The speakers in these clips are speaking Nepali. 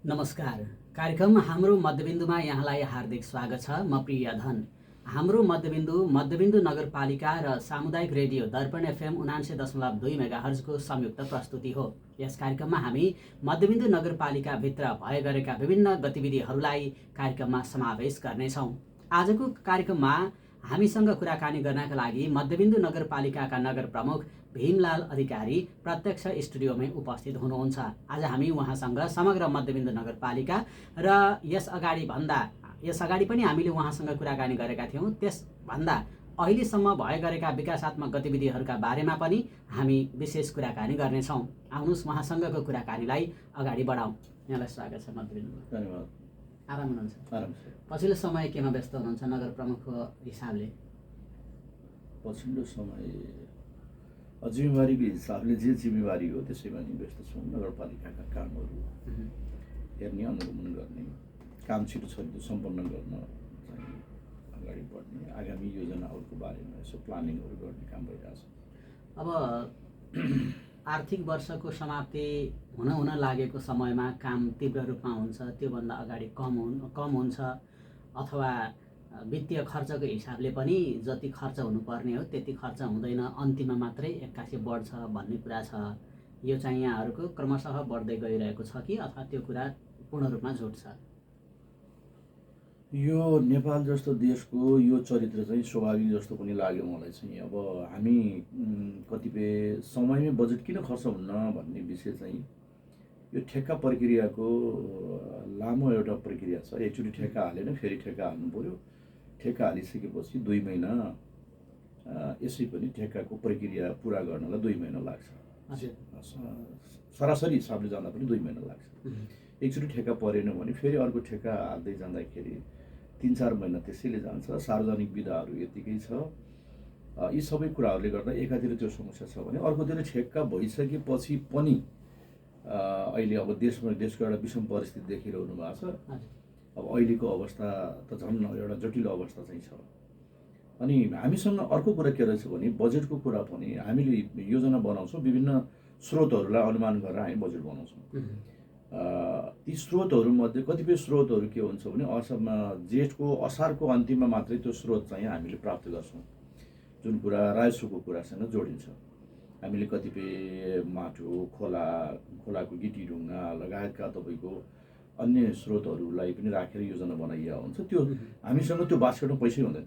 नमस्कार। कार्यक्रम हाम्रो मध्यबिन्दुमा यहाँलाई हार्दिक स्वागत छ। म प्रिय धन। हाम्रो मध्यबिन्दु नगरपालिका र सामुदायिक रेडियो दर्पण एफएम 79.2 मेगाहर्जको संयुक्त प्रस्तुति हो। यस कार्यक्रममा हामी मध्यबिन्दु नगरपालिकाभित्र भए गरेका विभिन्न गतिविधिहरूलाई कार्यक्रममा समावेश गर्नेछौँ। आजको कार्यक्रममा हामीसँग कुराकानी गर्नका लागि मध्यबिन्दु नगरपालिकाका नगर प्रमुख भीमलाल अधिकारी प्रत्यक्ष स्टुडियोमै उपस्थित हुनुहुन्छ। आज हामी उहाँसँग समग्र मध्यबिन्दु नगरपालिका र यस अगाडि पनि हामीले उहाँसँग कुराकानी गरेका थियौँ। त्यसभन्दा अहिलेसम्म भए गरेका विकासात्मक गतिविधिहरूका बारेमा पनि हामी विशेष कुराकानी गर्नेछौँ। आउनुहोस् उहाँसँगको कुराकानीलाई अगाडि बढाउँ। यहाँलाई स्वागत छ मध्यबिन्दुमा। धन्यवाद। आराम हुनुहुन्छ? आराम छ। पछिल्लो समय केमा व्यस्त हुनुहुन्छ नगर प्रमुखको हिसाबले? पछिल्लो समय जिम्मेवारीको हिसाबले जे जिम्मेवारी हो त्यसैमा नि व्यस्त छौँ। नगरपालिकाका कामहरू हेर्ने, अनुगमन गर्ने, काम छिटो छरितो सम्पन्न गर्न चाहिँ अगाडि बढ्ने, आगामी योजनाहरूको बारेमा यसो प्लानिङहरू गर्ने काम भइरहेछ। अब आर्थिक वर्षको समाप्ति हुन लागेको समयमा काम तीव्र रूपमा हुन्छ, त्योभन्दा अगाडि कम हुन्छ, अथवा वित्तीय खर्चको हिसाबले पनि जति खर्च हुनुपर्ने हो त्यति खर्च हुँदैन, अन्तिममा मात्रै एक्कासी बढ्छ भन्ने कुरा छ। यो चाहिँ यहाँहरूको क्रमशः बढ्दै गइरहेको छ कि अथवा त्यो कुरा पूर्ण रूपमा झुट छ? यो नेपाल जस्तो देशको यो चरित्र चाहिँ स्वाभाविक जस्तो पनि लाग्यो मलाई चाहिँ। अब हामी कतिपय समयमै बजेट किन खर्च हुन्न भन्ने विषय चाहिँ यो ठेक्का प्रक्रियाको लामो एउटा प्रक्रिया छ। एकचोटि ठेक्का हालेन फेरि ठेक्का हाल्नु पऱ्यो। ठेक्का हालिसकेपछि 2 महिना, यसै पनि ठेक्काको प्रक्रिया पुरा गर्नलाई 2 महिना लाग्छ। सरासरी हिसाबले जाँदा पनि 2 महिना लाग्छ। एकचोटि ठेक्का परेन भने फेरि अर्को ठेक्का हाल्दै जाँदाखेरि 3-4 महिना त्यसैले जान्छ। सार्वजनिक विधाहरू यतिकै छ। यी सबै कुराहरूले गर्दा एकातिर त्यो समस्या छ भने अर्कोतिर ठेक्का भइसकेपछि पनि अहिले अब देशको एउटा विषम परिस्थिति देखिरहनु भएको छ। अब अहिलेको अवस्था त झन् एउटा जटिल अवस्था चाहिँ छ। अनि हामीसँग अर्को कुरा के रहेछ भने बजेटको कुरा पनि हामीले योजना बनाउँछौँ, विभिन्न स्रोतहरूलाई अनुमान गरेर हामी बजेट बनाउँछौँ। ती स्रोतहरूमध्ये कतिपय स्रोतहरू के हुन्छ भने जेठको असारको अन्तिममा मात्रै त्यो स्रोत चाहिँ हामीले प्राप्त गर्छौँ, जुन कुरा राजस्वको कुरासँग जोडिन्छ। हामीले कतिपय माटो, खोलाको गिटी ढुङ्गा लगायतका तपाईँको अन्य स्रोतहरूलाई पनि राखेर योजना बनाइएको हुन्छ। त्यो हामीसँग त्यो बास्केटमा पैसै हुँदैन।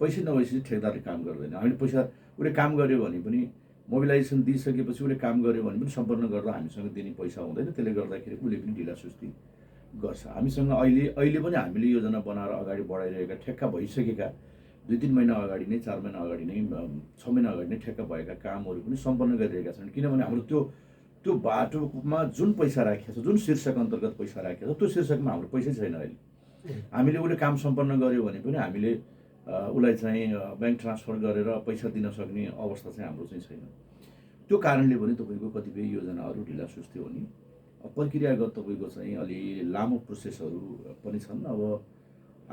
पैसै नभएपछि ठेकदारले काम गर्दैन। हामीले उसले काम गर्यो भने पनि मोबिलाइजेसन दिइसकेपछि उसले काम गर्यो भने पनि सम्पन्न गर्दा हामीसँग दिने पैसा हुँदैन। त्यसले गर्दाखेरि उसले पनि ढिलासुस्ती गर्छ। हामीसँग अहिले पनि हामीले योजना बनाएर अगाडि बढाइरहेका ठेक्का भइसकेका 2-3 महिना अगाडि नै, 4 महिना अगाडि नै, 6 महिना अगाडि नै ठेक्का भएका कामहरू पनि सम्पन्न गरिरहेका छन्। किनभने हाम्रो त्यो बाटोमा जुन पैसा राखेको छ, जुन शीर्षक अन्तर्गत पैसा राखेको छ, त्यो शीर्षकमा हाम्रो पैसै छैन अहिले। हामीले उसले काम सम्पन्न गर्यो भने पनि हामीले उसलाई चाहिँ ब्याङ्क ट्रान्सफर गरेर पैसा दिन सक्ने अवस्था चाहिँ हाम्रो चाहिँ छैन। त्यो कारणले पनि तपाईँको कतिपय योजनाहरू ढिलासुस्ती हुने, प्रक्रियागत तपाईँको चाहिँ अलि लामो प्रोसेसहरू पनि छन्। अब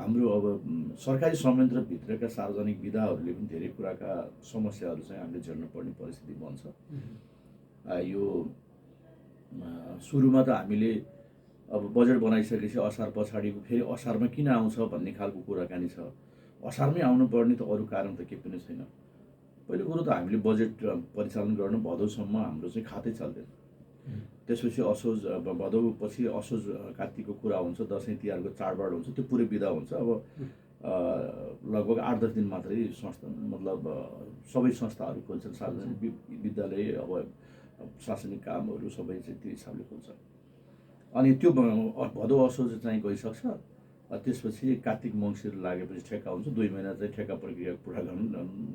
हाम्रो सरकारी संयन्त्रभित्रका सार्वजनिक विधाहरूले पनि धेरै कुराका समस्याहरू चाहिँ हामीले झेल्नु पर्ने परिस्थिति बन्छ। यो सुरुमा त हामीले अब बजेट बनाइसकेपछि असार पछाडि फेरि असारमा किन आउँछ भन्ने खालको कुराकानी छ। असारमै आउनुपर्ने त अरू कारण त केही पनि छैन। पहिलो कुरो त हामीले बजेट परिचालन गर्न भदौसम्म हाम्रो चाहिँ खातै चल्दैन। त्यसपछि असोज, भदौपछि असोज कार्तिकको कुरा हुन्छ, दसैँ तिहारको चाडबाड हुन्छ, त्यो पुरै बिदा हुन्छ। अब लगभग 8-10 दिन मात्रै सबै संस्थाहरू खोल्छन्, सार्वजनिक विद्यालय, अब प्रशासनिक कामहरू सबै चाहिँ त्यो हिसाबले खोल्छ। अनि त्यो भदौ असोज चाहिँ गइसक्छ। त्यसपछि कार्तिक मङ्सिर लागेपछि ठेक्का हुन्छ। 2 महिना चाहिँ ठेक्का प्रक्रिया पुरा गर्नु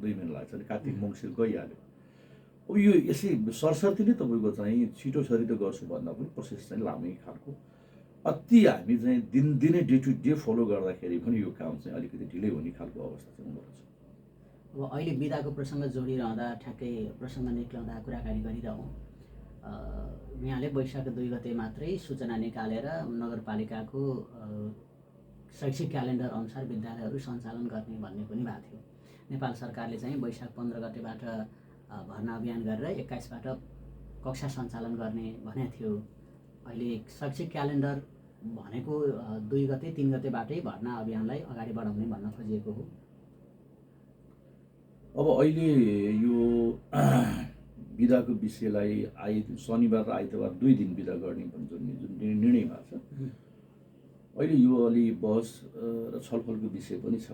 2 महिना लाग्छ। अनि कार्तिक मङ्सिर गइहाल्यो। अब यो यसै सरसर्ती नै तपाईँको चाहिँ छिटो छरितो गर्छु भन्दा पनि प्रोसेस चाहिँ लामै खालको, अति हामी चाहिँ दिनदिनै डे टु डे फलो गर्दाखेरि पनि यो काम चाहिँ अलिकति ढिलै हुने खालको अवस्था चाहिँ हुँदो रहेछ। अब अहिले बिदाको प्रसङ्ग जोडिरहँदा, ठ्याक्कै प्रसङ्ग निक्लाउँदा कुराकानी गरिरहँ। यहाँले वैशाख 2 गते मात्रै सूचना निकालेर नगरपालिकाको शैक्षिक क्यालेन्डर अनुसार विद्यालयहरू सञ्चालन गर्ने भन्ने पनि भएको थियो। नेपाल सरकारले चाहिँ वैशाख 15 गतेबाट भर्ना अभियान गरेर 21बाट कक्षा सञ्चालन गर्ने भनेको थियो। अहिले शैक्षिक क्यालेन्डर भनेको 2 गते 3 गतेबाटै भर्ना अभियानलाई अगाडि बढाउने भन्न खोजिएको हो। अब अहिले यो बिदाको विषयलाई शनिबार र आइतबार 2 दिन बिदा गर्ने जुन निर्णय भएको छ, अहिले यो अलि बहस र छलफलको विषय पनि छ।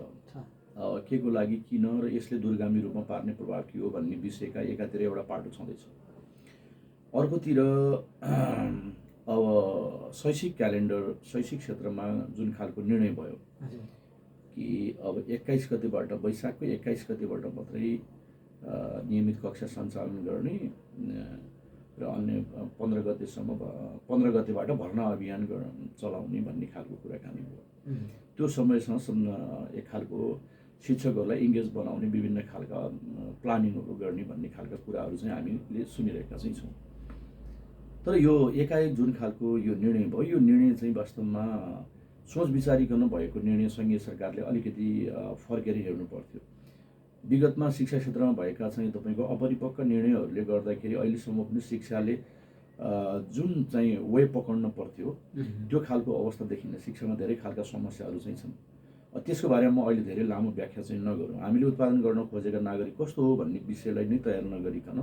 के को लागि, किन र यसले दूरगामी रूपमा पार्ने प्रभाव के हो भन्ने विषयका एकातिर एउटा पाटो छँदैछ। अर्कोतिर अब शैक्षिक क्यालेन्डर, शैक्षिक क्षेत्रमा जुन खालको निर्णय भयो कि अब 21 गतेबाट, वैशाखको 21 गतेबाट मात्रै नियमित कक्षा सञ्चालन गर्ने र अन्य 15 गतेबाट भर्ना अभियान चलाउने भन्ने खालको कुराकानी भयो। त्यो समयसँग एक खालको शिक्षकहरूलाई इङ्गेज बनाउने विभिन्न खालका प्लानिङहरू गर्ने भन्ने खालका कुराहरू चाहिँ हामीले सुनिरहेका चाहिँ छौँ। तर यो एकाएक जुन खालको यो निर्णय भयो, यो निर्णय चाहिँ वास्तवमा सोच विचारिकन भएको निर्णय सङ्घीय सरकारले अलिकति फर्केर हेर्नु पर्थ्यो। विगतमा शिक्षा क्षेत्रमा भएका चाहिँ तपाईँको अपरिपक्व निर्णयहरूले गर्दाखेरि अहिलेसम्म पनि शिक्षाले जुन चाहिँ वे पक्र्न पर्थ्यो त्यो खालको अवस्था देखिन्न। शिक्षामा धेरै खालका समस्याहरू चाहिँ छन्। त्यसको बारेमा म अहिले धेरै लामो व्याख्या चाहिँ नगरौँ। हामीले उत्पादन गर्न खोजेका नागरिक कस्तो हो भन्ने विषयलाई नै तयार नगरिकन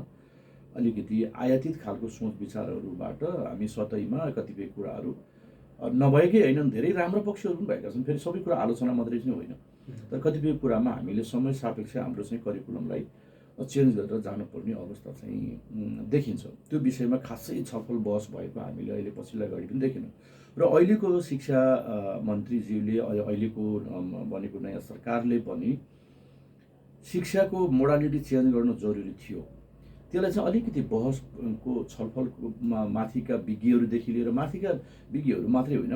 अलिकति आयातित खालको सोच विचारहरूबाट हामी सतैमा कतिपय कुराहरू नभएकै होइनन्, धेरै राम्रो पक्षहरू पनि भएका छन्। फेरि सबै कुरा आलोचना मात्रै चाहिँ होइन, तर कतिपय कुरामा हामीले समय सापेक्ष हाम्रो चाहिँ करिकुलमलाई चेन्ज गरेर जानुपर्ने अवस्था चाहिँ देखिन्छ। त्यो विषयमा खासै छलफल बहस भएको हामीले अहिले पछिल्ला घडी पनि देखेनौँ। र अहिलेको शिक्षा मन्त्रीज्यूले, अहिलेको बनेको नयाँ सरकारले पनि शिक्षाको मोडालिटी चेन्ज गर्न जरुरी थियो। त्यसलाई चाहिँ अलिकति बहसको छलफलको माथिका विज्ञहरूदेखि लिएर, माथिका विज्ञहरू मात्रै होइन,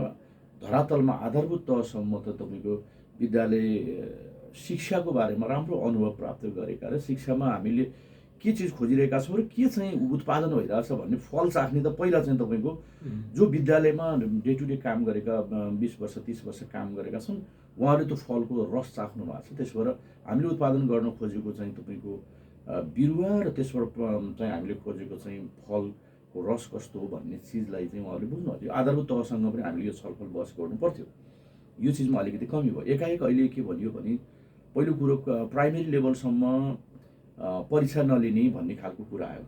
धरातलमा आधारभूत तहसम्म त तपाईँको विद्यालय शिक्षाको बारेमा राम्रो अनुभव प्राप्त गरेका र शिक्षामा हामीले के चिज खोजिरहेका छौँ र के चाहिँ उत्पादन भइरहेछ भन्ने फल चाख्ने त पहिला चाहिँ तपाईँको जो विद्यालयमा डे टु डे काम गरेका 20 वर्ष 30 वर्ष काम गरेका छन् उहाँहरूले त्यो फलको रस चाख्नु भएको छ। त्यस भएर हामीले उत्पादन गर्न खोजेको चाहिँ तपाईँको बिरुवा र त्यसबाट चाहिँ हामीले खोजेको चाहिँ फलको रस कस्तो हो भन्ने चिजलाई चाहिँ उहाँहरूले बुझ्नु पर्थ्यो। आधारभूत तहसँग पनि हामीले यो छलफल बहस गर्नु पर्थ्यो। यो चिजमा अलिकति कमी भयो। एकाएक अहिले के भनियो भने पहिलो कुरो प्राइमेरी लेभलसम्म परीक्षा नलिने भन्ने खालको कुरा आयो।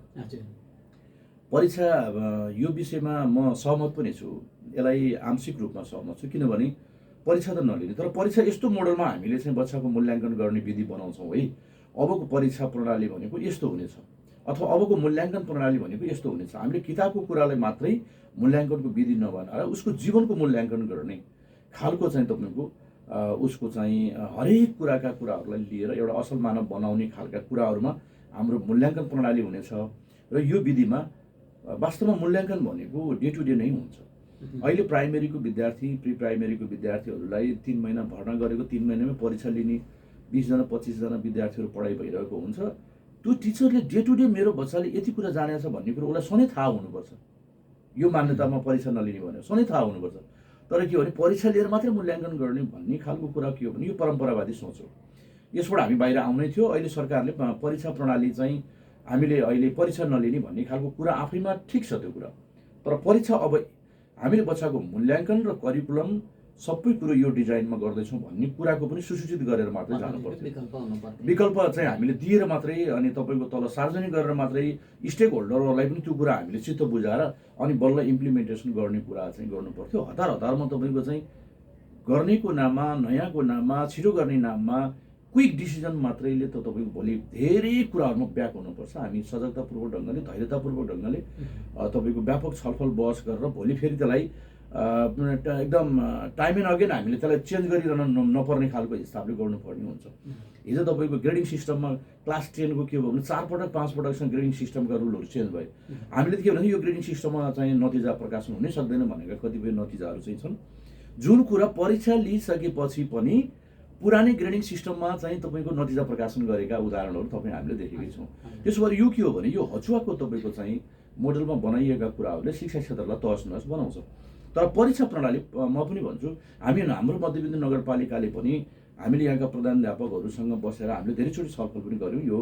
परीक्षा यो विषयमा म सहमत पनि छु, यसलाई आंशिक रूपमा सहमत छु। किनभने परीक्षा त नलिने, तर परीक्षा यस्तो मोडलमा हामीले चाहिँ बच्चाको मूल्याङ्कन गर्ने विधि बनाउँछौँ है, अबको परीक्षा प्रणाली भनेको यस्तो हुनेछ अथवा अबको मूल्याङ्कन प्रणाली भनेको यस्तो हुनेछ। हामीले किताबको कुरालाई मात्रै मूल्याङ्कनको विधि नबनाएर उसको जीवनको मूल्याङ्कन गर्ने खालको चाहिँ तपाईँको उसको चाहिँ हरेक कुराहरूलाई लिएर एउटा असल मानव बनाउने खालका कुराहरूमा हाम्रो मूल्याङ्कन प्रणाली हुनेछ। र यो विधिमा वास्तवमा मूल्याङ्कन भनेको डे टु डे नै हुन्छ। अहिले प्राइमेरीको विद्यार्थी, प्री प्राइमेरीको विद्यार्थीहरूलाई 3 महिना भर्ना गरेको, 3 महिनामै परीक्षा लिने 20 जना 25 जना विद्यार्थीहरू पढाइ भइरहेको हुन्छ। त्यो टिचरले डे टु डे मेरो बच्चाले यति कुरा जानेछ भन्ने कुरो उसलाई सधैँ थाहा हुनुपर्छ। यो मान्यतामा परीक्षा नलिने भनेर सधैँ थाहा हुनुपर्छ। तर के भने परीक्षा लिएर मात्रै मूल्याङ्कन गर्ने भन्ने खालको कुरा के हो भने यो परम्परावादी सोच हो। यसबाट हामी बाहिर आउनै थियो। अहिले सरकारले परीक्षा प्रणाली चाहिँ हामीले अहिले परीक्षा नलिने भन्ने खालको कुरा आफैमा ठिक छ त्यो कुरा, तर परीक्षा अब हामीले बच्चाको मूल्याङ्कन र करिकुलम सबै कुरो यो डिजाइनमा गर्दैछौँ भन्ने कुराको पनि सुसूचित गरेर मात्रै जानु पर्छ। विकल्प चाहिँ हामीले दिएर मात्रै अनि तपाईँको तल सार्वजनिक गरेर मात्रै स्टेक होल्डरहरूलाई पनि त्यो कुरा हामीले चित्त बुझाएर अनि बल्ल इम्प्लिमेन्टेसन गर्ने कुरा चाहिँ गर्नु पर्थ्यो। हतारमा तपाईँको चाहिँ गर्नेको नाममा, नयाँको नाममा, छिटो गर्ने नाममा क्विक डिसिजन मात्रैले त तपाईँको भोलि धेरै कुराहरूमा ब्याक हुनुपर्छ। हामी सजगतापूर्वक ढङ्गले, धैर्यतापूर्वक ढङ्गले तपाईँको व्यापक छलफल बहस गरेर भोलि फेरि त्यसलाई एकदम टाइम एन्ड अगेन हामीले त्यसलाई चेन्ज गरिरहन नपर्ने खालको हिसाबले गर्नुपर्ने हुन्छ। हिजो तपाईँको ग्रेडिङ सिस्टममा क्लास 10को के भयो भने 4 पटक 5 पटकसम्म ग्रेडिङ सिस्टमका रुलहरू चेन्ज भयो। हामीले त के भने यो ग्रेडिङ सिस्टममा चाहिँ नतिजा प्रकाशन हुनै सक्दैन भनेका कतिपय नतिजाहरू चाहिँ छन्, जुन कुरा परीक्षा लिइसकेपछि पनि पुरानै ग्रेडिङ सिस्टममा चाहिँ तपाईँको नतिजा प्रकाशन गरेका उदाहरणहरू तपाईँ हामीले देखेकै छौँ। त्यसो भएर यो के हो भने यो हचुवाको तपाईँको चाहिँ मोडलमा बनाइएका कुराहरूले शिक्षा क्षेत्रलाई तहस नहस बनाउँछ। तर परीक्षा प्रणाली म पनि भन्छु, हाम्रो मध्यबिन्दु नगरपालिकाले पनि हामीले यहाँका प्रधानाध्यापकहरूसँग बसेर हामीले धेरैचोटि छलफल पनि गऱ्यौँ यो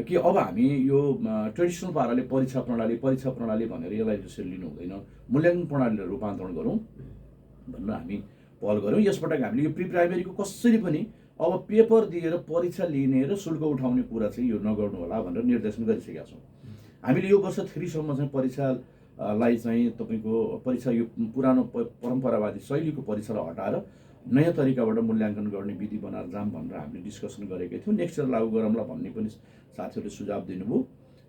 कि अब हामी यो ट्रेडिसनल पाराले परीक्षा प्रणाली भनेर यसलाई त्यसरी लिनु हुँदैन, मूल्याङ्कन प्रणालीलाई रूपान्तरण गरौँ। भनेर हामी पहल गऱ्यौँ। यसपटक हामीले यो प्री प्राइमेरीको कसरी पनि अब पेपर दिएर परीक्षा लिने र शुल्क उठाउने कुरा चाहिँ यो नगर्नु होला भनेर निर्देशन गरिसकेका छौँ। हामीले यो वर्ष 3 सम्म चाहिँ परीक्षालाई चाहिँ तपाईँको परीक्षा यो पुरानो परम्परावादी शैलीको परीक्षालाई हटाएर नयाँ तरिकाबाट मूल्याङ्कन गर्ने विधि बनाएर जाऊँ भनेर हामीले डिस्कसन गरेकै थियौँ। नेक्स्ट इयर लागू गरौँला भन्ने पनि साथीहरूले सुझाव दिनुभयो।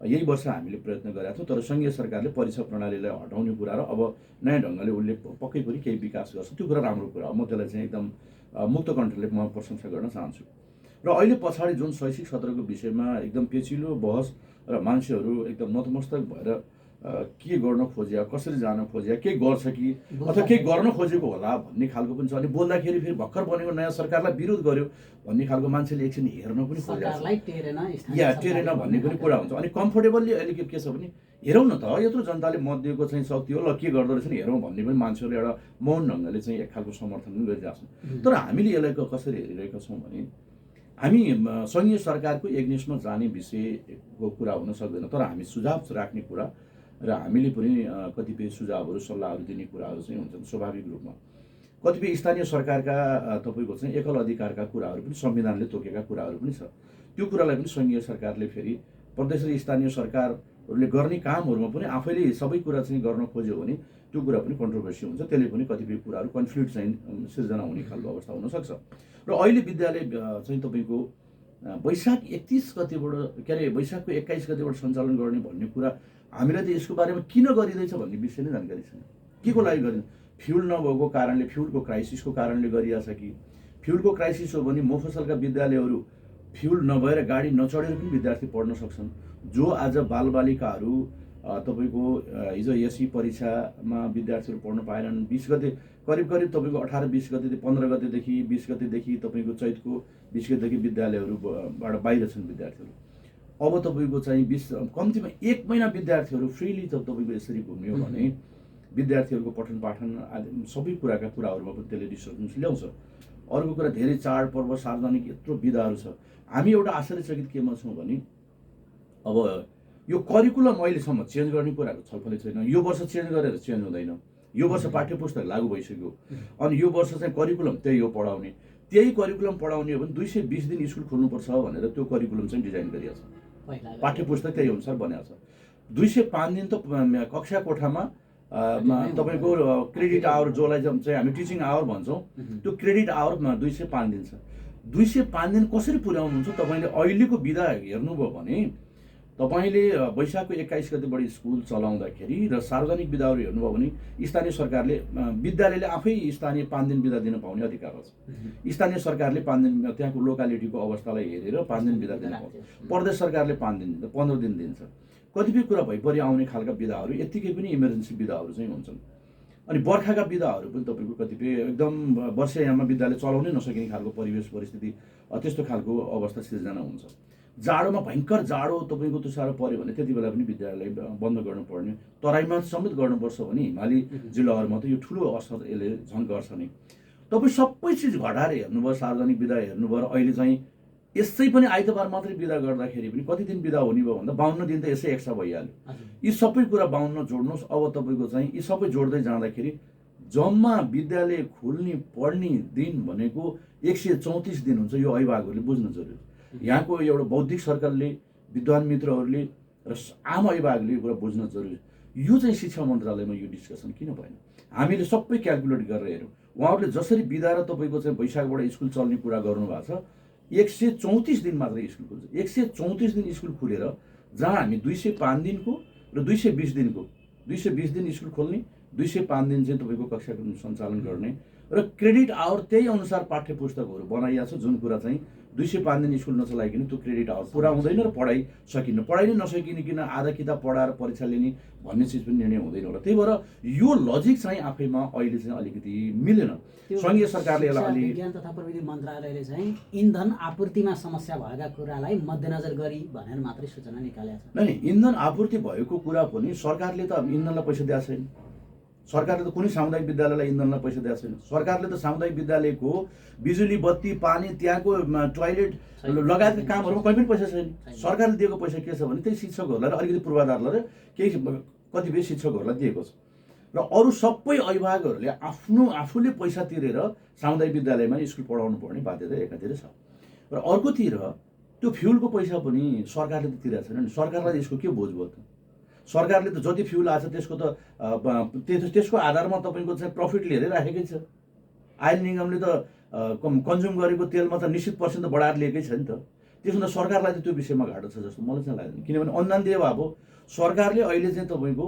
यही वर्ष हामीले प्रयत्न गरेका थियौँ, तर सङ्घीय सरकारले परीक्षा प्रणालीलाई हटाउने कुरा र अब नयाँ ढङ्गले उसले पक्कै पनि केही विकास गर्छ, त्यो कुरा राम्रो कुरा हो। म त्यसलाई चाहिँ एकदम मुक्त कण्ठले म प्रशंसा गर्न चाहन्छु। र अहिले पछाडि जुन शैक्षिक सत्रको विषयमा एकदम पेचिलो बहस र मान्छेहरू एकदम नतमस्तक भएर के गर्न खोज्या, कसरी जान खोज्या, के गर्छ कि अथवा के गर्न खोजेको होला भन्ने खालको पनि छ। अनि बोल्दाखेरि फेरि भर्खर बनेको नयाँ सरकारलाई विरोध गर्यो भन्ने खालको मान्छेले एकछिन हेर्न पनि खोजेको या टेरेन भन्ने पनि कुरा हुन्छ। अनि कम्फोर्टेबल्ली अहिले के छ भने हेरौँ न त, यत्रो जनताले मत दिएको चाहिँ शक्ति हो, ल के गर्दो रहेछ नि हेरौँ भन्ने पनि मान्छेहरूले एउटा मौन ढङ्गले चाहिँ एक खालको समर्थन पनि गरिरहेको छन्। तर हामीले यसलाई कसरी हेरिरहेका छौँ भने हामी सङ्घीय सरकारको एग्नेस्टमा जाने विषयको कुरा हुन सक्दैन, तर हामी सुझाव राख्ने कुरा र हामीले पनि कतिपय सुझावहरू सल्लाहहरू दिने कुराहरू चाहिँ हुन्छन् स्वाभाविक रूपमा। कतिपय स्थानीय सरकारका तपाईँको चाहिँ एकल अधिकारका कुराहरू पनि संविधानले तोकेका कुराहरू पनि छ। त्यो कुरालाई पनि सङ्घीय सरकारले फेरि प्रदेश र स्थानीय सरकारहरूले गर्ने कामहरूमा पनि आफैले सबै कुरा चाहिँ गर्न खोज्यो भने त्यो कुरा पनि कन्ट्रोभर्सी हुन्छ। त्यसले पनि कतिपय कुराहरू कन्फ्लिक्ट चाहिँ सिर्जना हुने खालको अवस्था हुनसक्छ। र अहिले विद्यालय चाहिँ तपाईँको वैशाख 31 गतिबाट के अरे वैशाखको 21 गतिबाट सञ्चालन गर्ने भन्ने कुरा हामीलाई त यसको बारेमा किन गरिँदैछ भन्ने विषय नै जानकारी छैन। के को लागि गरिन्छ? फ्युल नभएको कारणले, फ्युलको क्राइसिसको कारणले गरिरहेछ कि फ्युलको क्राइसिस हो भने मफसलका विद्यालयहरू फ्युल नभएर गाडी नचढेर पनि विद्यार्थी पढ्न सक्छन्। जो आज बालबालिकाहरू तपाईँको हिजो एसई परीक्षामा विद्यार्थीहरू पढ्न पाएनन्, 20 गते करिब तपाईँको 18-20 गते 15 गतेदेखि 20 गतेदेखि तपाईँको चैतको 20 गतेदेखि विद्यालयहरूबाट बाहिर छन् विद्यार्थीहरू। अब तपाईँको चाहिँ 20 कम्तीमा 1 महिना विद्यार्थीहरू फ्रिली तपाईँको यसरी घुम्यो भने विद्यार्थीहरूको पठन पाठन आदि सबै कुराका कुराहरूमा पनि त्यसले डिस्टर्बेन्स ल्याउँछ। अर्को कुरा धेरै चाडपर्व सार्वजनिक यत्रो विधाहरू छ। हामी एउटा आश्चर्यचकित केमा छौँ भने अब यो करिकुलम अहिलेसम्म चेन्ज गर्ने कुराको छलफलै छैन। यो वर्ष चेन्ज गरेर चेन्ज हुँदैन। यो वर्ष पाठ्यपुस्तक लागू भइसक्यो, अनि यो वर्ष चाहिँ करिकुलम त्यही हो पढाउने। त्यही करिकुलम पढाउने हो भने 220 दिन स्कुल खोल्नुपर्छ भनेर त्यो करिकुलम चाहिँ डिजाइन गरिएको छ। पाठ्यपुस्तक त्यही अनुसार बनाएको छ। 205 दिन त कक्षा कोठामा तपाईँको क्रेडिट आवर जसलाई चाहिँ हामी टिचिङ आवर भन्छौँ, त्यो क्रेडिट आवरमा 205 दिन छ। 205 दिन कसरी पुर्याउनुहुन्छ? तपाईँले अहिलेको विधा हेर्नुभयो भने तपाईँले वैशाखको 21 गतिबाट स्कुल चलाउँदाखेरि र सार्वजनिक विधाहरू हेर्नुभयो भने स्थानीय सरकारले विद्यालयले आफै स्थानीय 5 दिन विधा दिन पाउने अधिकार छ। स्थानीय सरकारले 5 दिन त्यहाँको लोकालिटीको अवस्थालाई हेरेर 5 दिन विधा दिन पाउँछ। प्रदेश सरकारले 5 दिन दिन्छ, 15 दिन दिन्छ। कतिपय कुरा भइपरि आउने खालका विधाहरू यत्तिकै पनि इमर्जेन्सी विधाहरू चाहिँ हुन्छन्। अनि बर्खाका विधाहरू पनि तपाईँको कतिपय एकदम वर्षायाममा विद्यालय चलाउनै नसकिने खालको परिवेश परिस्थिति त्यस्तो खालको अवस्था सिर्जना हुन्छ। जाडोमा भयङ्कर जाडो तपाईँको त्यो साह्रो पऱ्यो भने त्यति बेला पनि विद्यालय बन्द गर्नुपर्ने, तराईमा समेत गर्नुपर्छ भने हिमाली जिल्लाहरूमा त यो ठुलो असर यसले झन् गर्छ नै। तपाईँ सबै चिज घटाएर हेर्नुभयो, सार्वजनिक विधा हेर्नुभयो, अहिले चाहिँ यसै पनि आइतबार मात्रै विधा गर्दाखेरि पनि कति दिन विधा हुने भयो भन्दा 52 दिन त यसै एक्स्ट्रा भइहाल्यो। यी सबै कुरा 52 जोड्नुहोस्। अब तपाईँको चाहिँ यी सबै जोड्दै जाँदाखेरि जम्मा विद्यालय खुल्ने पढ्ने दिन भनेको 134 दिन हुन्छ। यो अभिभावकहरूले बुझ्न जरुरी। यहाँको एउटा बौद्धिक सर्कलले, विद्वान मित्रहरूले र आम अभिभावकले यो कुरा बुझ्न जरुरी। यो चाहिँ शिक्षा मन्त्रालयमा यो डिस्कसन किन भएन? हामीले सबै क्यालकुलेट गरेर हेऱ्यौँ। उहाँहरूले जसरी विधा र तपाईँको चाहिँ वैशाखबाट स्कुल चल्ने कुरा गर्नुभएको छ, 134 दिन मात्रै स्कुल खुल्छ। 134 दिन स्कुल खुलेर जहाँ हामी 205 दिनको र 220 दिनको 220 दिन स्कुल खोल्ने, 205 दिन चाहिँ तपाईँको कक्षा सञ्चालन गर्ने र क्रेडिट आवर त्यही अनुसार पाठ्यपुस्तकहरू बनाइएको छ। जुन कुरा चाहिँ 205 दिन स्कुल नचलाइकन त्यो क्रेडिट आवर पुरा हुँदैन र पढाइ सकिन्न, पढाइ नै नसकिकन आधा किताब पढाएर परीक्षा लिने भन्ने चिज पनि निर्णय हुँदैन होला। त्यही भएर यो लजिक चाहिँ आफैमा अहिले चाहिँ अलिकति मिलेन। सङ्घीय सरकारले यसलाई विज्ञान तथा प्रविधि मन्त्रालयले चाहिँ इन्धन आपूर्तिमा समस्या भएका कुरालाई मध्यनजर गरी भनेर मात्रै सूचना निकालेको छ। नै इन्धन आपूर्ति भएको कुरा पनि सरकारले त इन्धनलाई पैसा दिएको छैन। सरकारले त कुनै सामुदायिक विद्यालयलाई इन्धनलाई पैसा दिएको छैन। सरकारले त सामुदायिक विद्यालयको बिजुली, बत्ती, पानी, त्यहाँको टोयलेट लगायतका कामहरूमा कहीँ पनि पैसा छैन। सरकारले दिएको पैसा के छ भने त्यही शिक्षकहरूलाई र अलिकति पूर्वाधारलाई र केही कतिपय शिक्षकहरूलाई दिएको छ। र अरू सबै अभिभावकहरूले आफूले पैसा तिरेर सामुदायिक विद्यालयमा स्कुल पढाउनु पर्ने बाध्यता एकातिर छ र अर्कोतिर त्यो फ्युलको पैसा पनि सरकारले त तिरेको छैन नि। सरकारलाई यसको के बोझ भयो त? सरकारले त जति फ्युल आएको छ त्यसको त त्यसको आधारमा तपाईँको चाहिँ प्रफिट लिएरै राखेकै छ। आयल निगमले त कन्ज्युम गरेको तेलमा त निश्चित पर्सेन्ट त बढाएर लिएकै छ नि त। त्यसो त सरकारलाई त त्यो विषयमा घाटा छ जस्तो मलाई चाहिँ लाग्दैन, किनभने अनुदान दिए भए सरकारले अहिले चाहिँ तपाईँको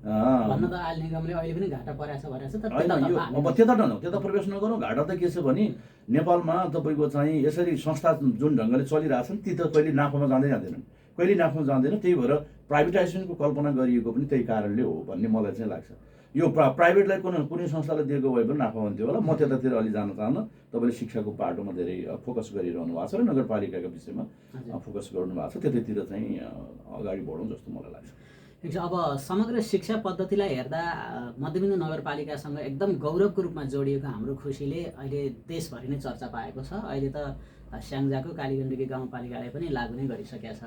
भन्न त आयल निगमले अहिले पनि घाटा परेछ भनेर छ। तर अब त्यता प्रवेश नगरौँ। घाटा त के छ भने नेपालमा तपाईँको चाहिँ यसरी संस्था जुन ढङ्गले चलिरहेछन् ती त कहिले नाफामा जाँदैनन्, कहिले नाफामा जाँदैन। त्यही भएर प्राइभेटाइजेसनको कल्पना गरिएको पनि त्यही कारणले हो भन्ने मलाई चाहिँ लाग्छ। यो प्राइभेटलाई कुनै संस्थालाई दिएको भए पनि नाफा हुन्थ्यो होला। म त्यतातिर अलि जान चाहन्न। तपाईँले शिक्षाको पाटोमा धेरै फोकस गरिरहनु भएको छ र नगरपालिकाको विषयमा फोकस गर्नु भएको छ, त्यतैतिर चाहिँ अगाडि बढौँ जस्तो मलाई लाग्छ। ठिक छ। अब समग्र शिक्षा पद्धतिलाई हेर्दा मध्यबिन्दु नगरपालिकासँग एकदम गौरवको रूपमा जोडिएको हाम्रो खुसीले अहिले देशभरि नै चर्चा पाएको छ। अहिले त स्याङ्जाको कालीगण्डकी गाउँपालिकाले पनि लागू नै गरिसकेको छ।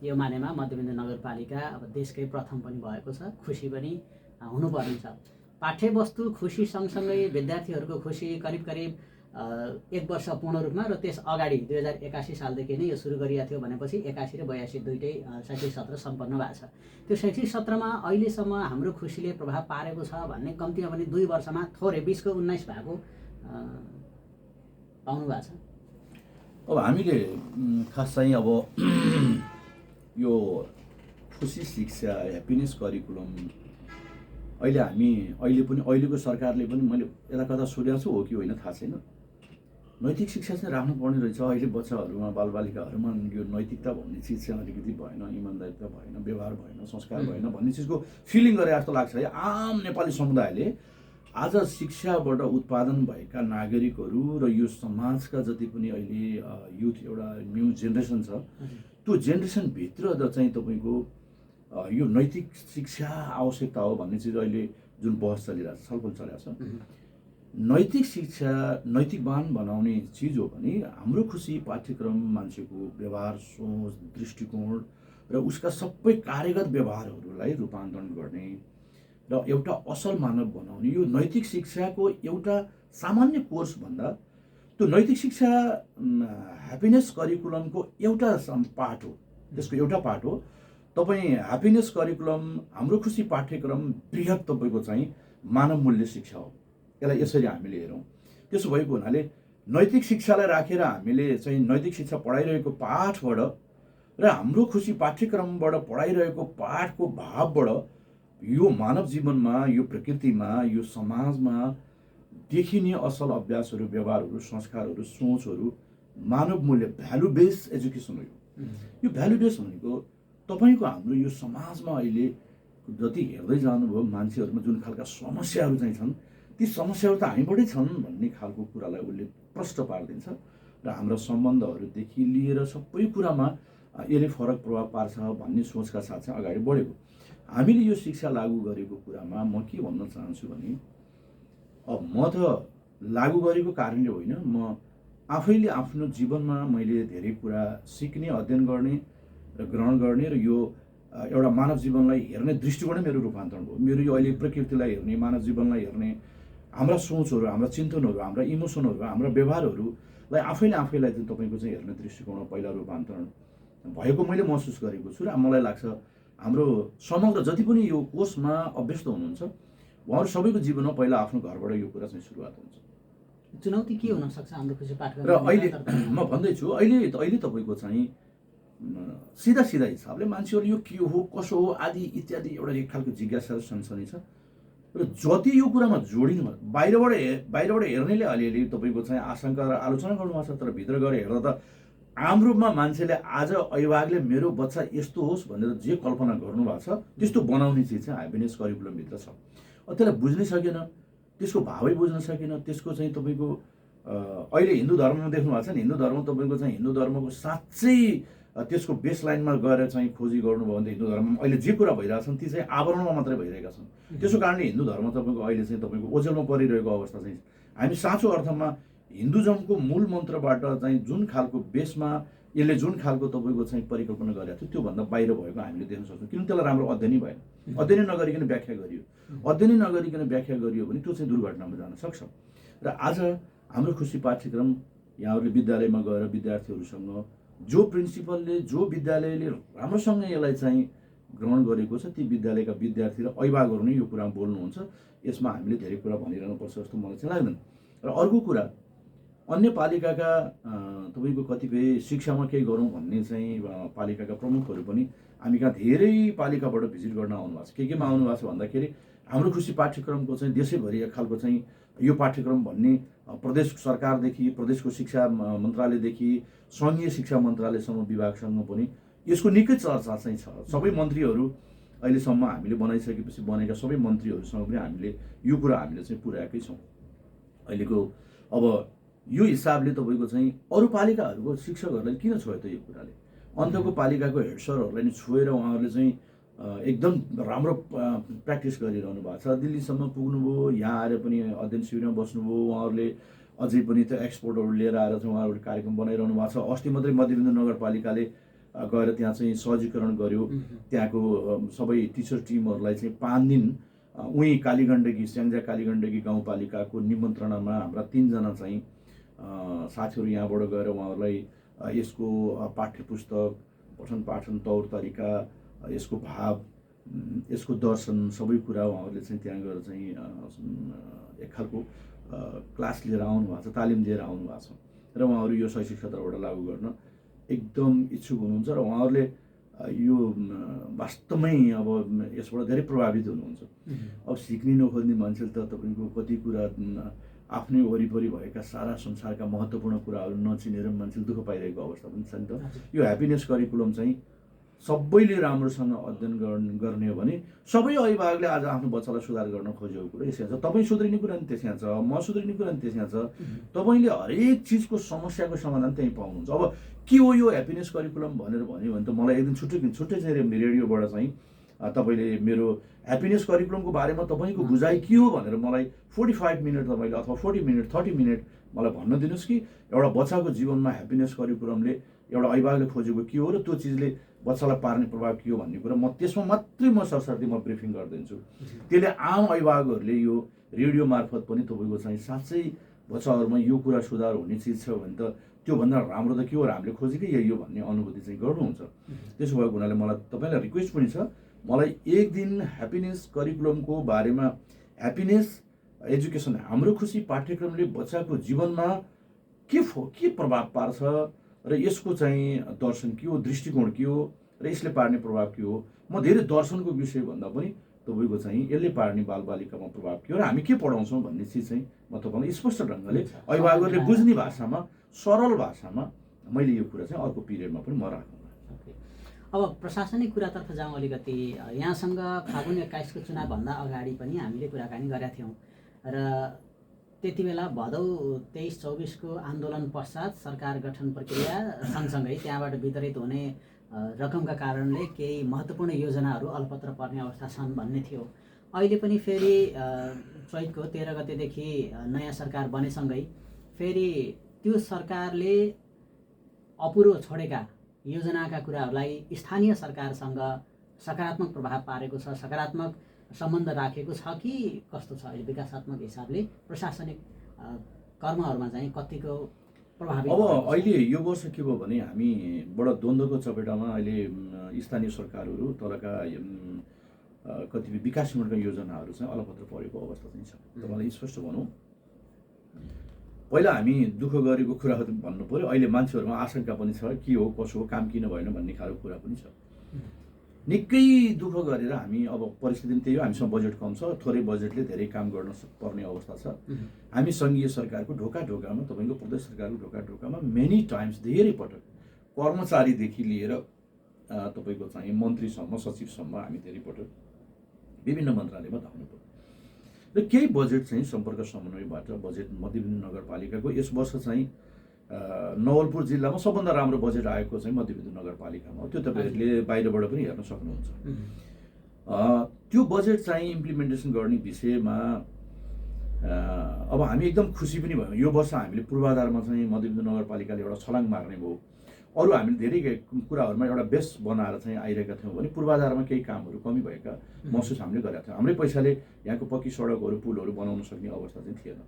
यो मानेमा मध्यबिन्दु नगरपालिका अब देशकै प्रथम पनि भएको छ, खुसी पनि हुनुपर्ने छ। पाठ्यवस्तु खुसी सँगसँगै विद्यार्थीहरूको खुसी करिब 1 वर्ष पूर्ण रूपमा र त्यस अगाडि 2081 सालदेखि नै यो सुरु गरिएको थियो भनेपछि 81 र 82 दुईटै शैक्षिक सत्र सम्पन्न भएको छ। त्यो शैक्षिक सत्रमा अहिलेसम्म हाम्रो खुसीले प्रभाव पारेको छ भन्ने कम्तीमा पनि 2 वर्षमा थोरै 20 को 19 भएको पाउनु भएको छ। अब हामीले खास चाहिँ अब यो खुसी शिक्षा ह्याप्पिनेस करिकुलम अहिलेको सरकारले पनि मैले यता कता सुनेको छु हो कि होइन थाहा छैन, नैतिक शिक्षा चाहिँ राख्नु पर्ने रहेछ। अहिले बच्चाहरूमा बालबालिकाहरूमा यो नैतिकता भन्ने चिज चाहिँ अलिकति भएन, इमान्दारिता भएन, व्यवहार भएन, संस्कार भएन भन्ने चिजको फिलिङ गरे जस्तो लाग्छ है। आम नेपाली समुदायले आज शिक्षाबाट उत्पादन भएका नागरिकहरू र यो समाजका जति पनि अहिले युथ एउटा न्यू जेनेरेसन छ त्यो जेनेरेसनभित्र चाहिँ तपाईँको यो नैतिक शिक्षा आवश्यकता हो भन्ने चिज अहिले जुन बहस चलिरहेको छ, छलफल चलिरहेको छ। नैतिक शिक्षा नैतिकवान बनाउने चिज हो भने हाम्रो खुसी पाठ्यक्रम मान्छेको व्यवहार, सोच, दृष्टिकोण र उसका सबै कार्यगत व्यवहारहरूलाई रूपान्तरण गर्ने र एउटा असल मानव बनाउने यो नैतिक शिक्षाको एउटा सामान्य कोर्स भन्दा त्यो नैतिक शिक्षा ह्याप्पिनेस करिकुलमको एउटा पार्ट हो। त्यसको एउटा पार्ट हो। तपाईँ ह्याप्पिनेस करिकुलम हाम्रो खुसी पाठ्यक्रम बृहत तपाईँको चाहिँ मानव मूल्य शिक्षा हो। यसलाई यसरी हामीले हेरौँ। त्यसो भएको हुनाले नैतिक शिक्षालाई राखेर हामीले चाहिँ नैतिक शिक्षा पढाइरहेको पाठबाट र हाम्रो खुसी पाठ्यक्रमबाट पढाइरहेको पाठको भावबाट यो मानव जीवनमा, यो प्रकृतिमा, यो समाजमा देखिने असल अभ्यासहरू, व्यवहारहरू, संस्कारहरू, सोचहरू, मानव मूल्य भ्यालु बेस एजुकेसन हो। यो भ्यालु बेस भनेको तपाईँको हाम्रो यो समाजमा अहिले जति हेर्दै जानुभयो मान्छेहरूमा जुन खालका समस्याहरू चाहिँ छन् ती समस्याहरू त हामीबाटै छन् भन्ने खालको कुरालाई उसले प्रष्ट पारिदिन्छ र हाम्रा सम्बन्धहरूदेखि लिएर सबै कुरामा यसले फरक प्रभाव पार्छ भन्ने सोचका साथ चाहिँ अगाडि बढेको। हामीले यो शिक्षा लागू गरेको कुरामा म के भन्न चाहन्छु भने अब म त लागू गरेको कारणले होइन, म आफैले आफ्नो जीवनमा मैले धेरै कुरा सिक्ने, अध्ययन गर्ने र ग्रहण गर्ने र यो एउटा मानव जीवनलाई हेर्ने दृष्टिकोणै मेरो रूपान्तरण हो। मेरो यो अहिले प्रकृतिलाई हेर्ने, मानव जीवनलाई हेर्ने, हाम्रा सोचहरू, हाम्रा चिन्तनहरू, हाम्रा इमोसनहरू, हाम्रा व्यवहारहरूलाई आफैलाई चाहिँ तपाईँको चाहिँ हेर्ने दृष्टिकोणमा पहिला रूपान्तरण भएको मैले महसुस गरेको छु। र मलाई लाग्छ हाम्रो समग्र जति पनि यो कोर्समा अभ्यस्त हुनुहुन्छ उहाँहरू सबैको जीवनमा पहिला आफ्नो घरबाट यो कुरा चाहिँ सुरुवात हुन्छ। चुनौती के हुन सक्छ हाम्रो खुसी पाठ्यक्रम? र अहिले म भन्दैछु अहिले तपाईँको चाहिँ सिधा हिसाबले मान्छेहरू यो के हो, कसो हो आदि इत्यादि एउटा एक खालको जिज्ञासा सनसनी छ र जति यो कुरामा जोडिनु बाहिरबाट हेर्नेले अलिअलि तपाईँको चाहिँ आशंका र आलोचना गर्नुभएको छ, तर भित्र गएर हेर्दा त आम रूपमा मान्छेले आज अभिभावकले मेरो बच्चा यस्तो होस् भनेर जे कल्पना गर्नुभएको छ त्यस्तो बनाउने चिज चाहिँ ह्याप्पिनेस करिकुलमभित्र छ। त्यसलाई बुझ्नै सकेन, त्यसको भावै बुझ्न सकेन। त्यसको चाहिँ तपाईँको अहिले हिन्दू धर्ममा देख्नु भएको छ नि, हिन्दू धर्म तपाईँको चाहिँ हिन्दू धर्मको साँच्चै त्यसको बेस लाइनमा गएर चाहिँ खोजी गर्नुभयो भने हिन्दू धर्ममा अहिले जे कुरा भइरहेका छन् ती चाहिँ आवरणमा मात्रै भइरहेका छन्। त्यसो कारणले हिन्दू धर्म तपाईँको अहिले चाहिँ तपाईँको ओझेलमा परिरहेको अवस्था चाहिँ हामी साँचो अर्थमा हिन्दुजमको मूल मन्त्रबाट चाहिँ जुन खालको बेसमा यसले जुन खालको तपाईँको चाहिँ परिकल्पना गरेको थियो त्योभन्दा बाहिर भएको हामीले देख्न सक्छौँ, किनभने त्यसलाई राम्रो अध्ययनै भएन, अध्ययनै नगरिकन व्याख्या गरियो। अध्ययनै नगरिकन व्याख्या गरियो भने त्यो चाहिँ दुर्घटनामा जान सक्छ। र आज हाम्रो खुसी पाठ्यक्रम यहाँहरूले विद्यालयमा गएर विद्यार्थीहरूसँग जो प्रिन्सिपलले जो विद्यालयले राम्रोसँग यसलाई चाहिँ ग्रहण गरेको छ ती विद्यालयका विद्यार्थी र अभिभावकहरू नै यो कुरामा बोल्नुहुन्छ। यसमा हामीले धेरै कुरा भनिरहनुपर्छ जस्तो मलाई चाहिँ लाग्दैन। र अर्को कुरा, अन्य पालिकाका तपाईँको कतिपय शिक्षामा केही गरौँ भन्ने चाहिँ पालिकाका प्रमुखहरू पनि हामी कहाँ धेरै पालिकाबाट भिजिट गर्न आउनुभएको छ। केमा आउनुभएको छ भन्दाखेरि हाम्रो खुसी पाठ्यक्रमको चाहिँ देशैभरि एक खालको चाहिँ यो पाठ्यक्रम भन्ने प्रदेश सरकारदेखि, प्रदेशको शिक्षा मन्त्रालयदेखि सङ्घीय शिक्षा मन्त्रालयसम्म विभागसँग पनि यसको निकै चर्चा चाहिँ छ। सबै मन्त्रीहरू अहिलेसम्म हामीले बनाइसकेपछि बनेका सबै मन्त्रीहरूसँग पनि हामीले यो कुरा हामीले चाहिँ पुर्याएकै छौँ। अहिलेको अब यो हिसाबले तपाईँको चाहिँ अरू पालिकाहरूको शिक्षकहरूलाई किन छोयो त यो कुराले? अन्तको पालिकाको हेड सरहरूलाई नि छोएर उहाँहरूले चाहिँ एकदम राम्रो प्र्याक्टिस गरिरहनु भएको छ। दिल्लीसम्म पुग्नुभयो, यहाँ आएर पनि अध्ययन शिविरमा बस्नुभयो, उहाँहरूले अझै पनि त्यो एक्सपोर्टहरू लिएर आएर चाहिँ उहाँहरूले कार्यक्रम बनाइरहनु भएको छ। अस्ति मात्रै मध्यबिन्दु नगरपालिकाले गएर त्यहाँ चाहिँ सहजीकरण गर्यो। त्यहाँको सबै टिचर टिमहरूलाई चाहिँ 5 दिन उहीँ कालीगण्डकी स्याङ्जा कालीगण्डकी गाउँपालिकाको निमन्त्रणामा हाम्रा 3 जना चाहिँ साथीहरू यहाँबाट गएर उहाँहरूलाई यसको पाठ्य पुस्तक, पठन पाठन तौर तरिका, यसको भाव, यसको दर्शन सबै कुरा उहाँहरूले चाहिँ त्यहाँ गएर चाहिँ एक खालको क्लास लिएर आउनु भएको छ, तालिम दिएर आउनु भएको छ। र उहाँहरू यो शैक्षिक क्षेत्रबाट लागू गर्न एकदम इच्छुक हुनुहुन्छ र उहाँहरूले यो वास्तवमै अब यसबाट धेरै प्रभावित हुनुहुन्छ। अब सिक्नै नखोज्ने मान्छेले त तपाईँको कति कुरा आफ्नै वरिपरि भएका सारा संसारका महत्त्वपूर्ण कुराहरू नचिनेर मान्छेले दुःख पाइरहेको अवस्था पनि छ नि त। यो ह्याप्पिनेस करिकुलम चाहिँ सबैले राम्रोसँग अध्ययन गर्ने हो भने सबै अभिभावकले आज आफ्नो बच्चालाई सुधार गर्न खोजेको कुरा यसै छ। तपाईँ सुध्रिने कुरा नि त्यसै छ, म सुध्रिने कुरा नि त्यसै छ। तपाईँले हरेक चिजको समस्याको समाधान त्यहीँ पाउनुहुन्छ। अब के हो यो ह्याप्पिनेस करिकुलम भनेर भन्यो भने त मलाई एकदम छुट्टै चाहिँ रेडियोबाट चाहिँ तपाईँले मेरो ह्याप्पिनेस करिकुलमको बारेमा तपाईँको बुझाइ के हो भनेर मलाई 45 मिनट तपाईँले अथवा 40 मिनट 30 मिनट मलाई भन्न दिनुहोस् कि एउटा बच्चाको जीवनमा ह्याप्पिनेस करिकुलमले एउटा अभिभावकले खोजेको के हो र त्यो चिजले बच्चालाई पार्ने प्रभाव के हो भन्ने कुरा म त्यसमा मात्रै म सरसर्ती म ब्रिफिङ गरिदिन्छु। त्यसले आम अभिभावकहरूले यो रेडियो मार्फत पनि तपाईँको चाहिँ साँच्चै बच्चाहरूमा यो कुरा सुधार हुने चिज छ भने त त्योभन्दा राम्रो त के हो र हामीले खोजेकै यही हो भन्ने अनुभूति चाहिँ गर्नुहुन्छ। त्यसो भएको हुनाले मलाई तपाईँलाई रिक्वेस्ट पनि छ, मलाई एक दिन ह्याप्पिनेस करिकुलमको बारेमा, ह्याप्पिनेस एजुकेसन हाम्रो खुसी पाठ्यक्रमले बच्चाको जीवनमा के प्रभाव पार्छ र यसको चाहिँ दर्शन के हो, दृष्टिकोण के हो र यसले पार्ने प्रभाव के हो। म धेरै दर्शनको विषय भन्दा पनि तपाईँको चाहिँ यसले पार्ने बालबालिकामा प्रभाव के हो र हामी के पढाउँछौँ भन्ने चिज चाहिँ म तपाईँलाई स्पष्ट ढङ्गले अभिभावकहरूले बुझ्ने भाषामा, सरल भाषामा मैले यो कुरा चाहिँ अर्को पिरियडमा पनि म राख्छु। अब प्रशासनिक कुरातर्फ जाउँ अलिकति। यहाँसँग फागुन 21 को चुनावभन्दा अगाडि पनि हामीले कुराकानी गरेका थियौँ र त्यति बेला भदौ 23-24 को आन्दोलन पश्चात सरकार गठन प्रक्रिया सँगसँगै त्यहाँबाट वितरित हुने रकमका कारणले केही महत्त्वपूर्ण योजनाहरू अलपत्र पर्ने अवस्था छन् भन्ने थियो। अहिले पनि फेरि चैतको 13 गतेदेखि नयाँ सरकार बनेसँगै फेरि त्यो सरकारले अपुरो छोडेका योजनाका कुराहरूलाई स्थानीय सरकारसँग सकारात्मक प्रभाव पारेको छ, सकारात्मक सम्बन्ध राखेको छ कि कस्तो छ? अहिले विकासात्मक हिसाबले प्रशासनिक कर्महरूमा चाहिँ कतिको प्रभावित? अब अहिले यो वर्ष के भयो भने हामी बडा द्वन्द्वको चपेटामा अहिले स्थानीय सरकारहरू तलका कतिपय विकासमूलक योजनाहरू चाहिँ अलपत्र परेको अवस्था चाहिँ छ। तपाईँलाई स्पष्ट भनौँ, पहिला हामी दुःख गरेको कुरा भन्नु पर्यो, अहिले मान्छेहरूमा आशंका पनि छ के हो कसो हो, काम किन भएन भन्ने खालको कुरा पनि छ। निकै दुःख गरेर हामी अब परिस्थिति पनि त्यही हो, हामीसँग बजेट कम छ, थोरै बजेटले धेरै काम गर्न पर्ने अवस्था छ। हामी सङ्घीय सरकारको ढोकामा, तपाईँको प्रदेश सरकारको ढोकामा मेनी टाइम्स धेरै पटक कर्मचारीदेखि लिएर तपाईँको चाहिँ मन्त्रीसम्म, सचिवसम्म हामी धेरै पटक विभिन्न मन्त्रालयमा धाउनु पर्यो र केही बजेट चाहिँ सम्पर्क समन्वयबाट बजेट मध्यबिन्दु नगरपालिकाको यस वर्ष चाहिँ नवलपुर जिल्लामा सबभन्दा राम्रो बजेट आएको चाहिँ मध्यबिन्दु नगरपालिकामा हो। त्यो तपाईँहरूले बाहिरबाट पनि हेर्न सक्नुहुन्छ। त्यो बजेट चाहिँ इम्प्लिमेन्टेसन गर्ने विषयमा अब हामी एकदम खुसी पनि भयौँ। यो वर्ष हामीले पूर्वाधारमा चाहिँ मध्यबिन्दु नगरपालिकाले एउटा छलाङ मार्ने भयो। अरू हामीले धेरै कुराहरूमा एउटा बेस बनाएर चाहिँ आइरहेका थियौँ भने पूर्वाधारमा केही कामहरू कमी भएका महसुस हामीले गरेका थियौँ। हाम्रै पैसाले यहाँको पक्की सडकहरू पुलहरू बनाउन सक्ने अवस्था चाहिँ थिएन।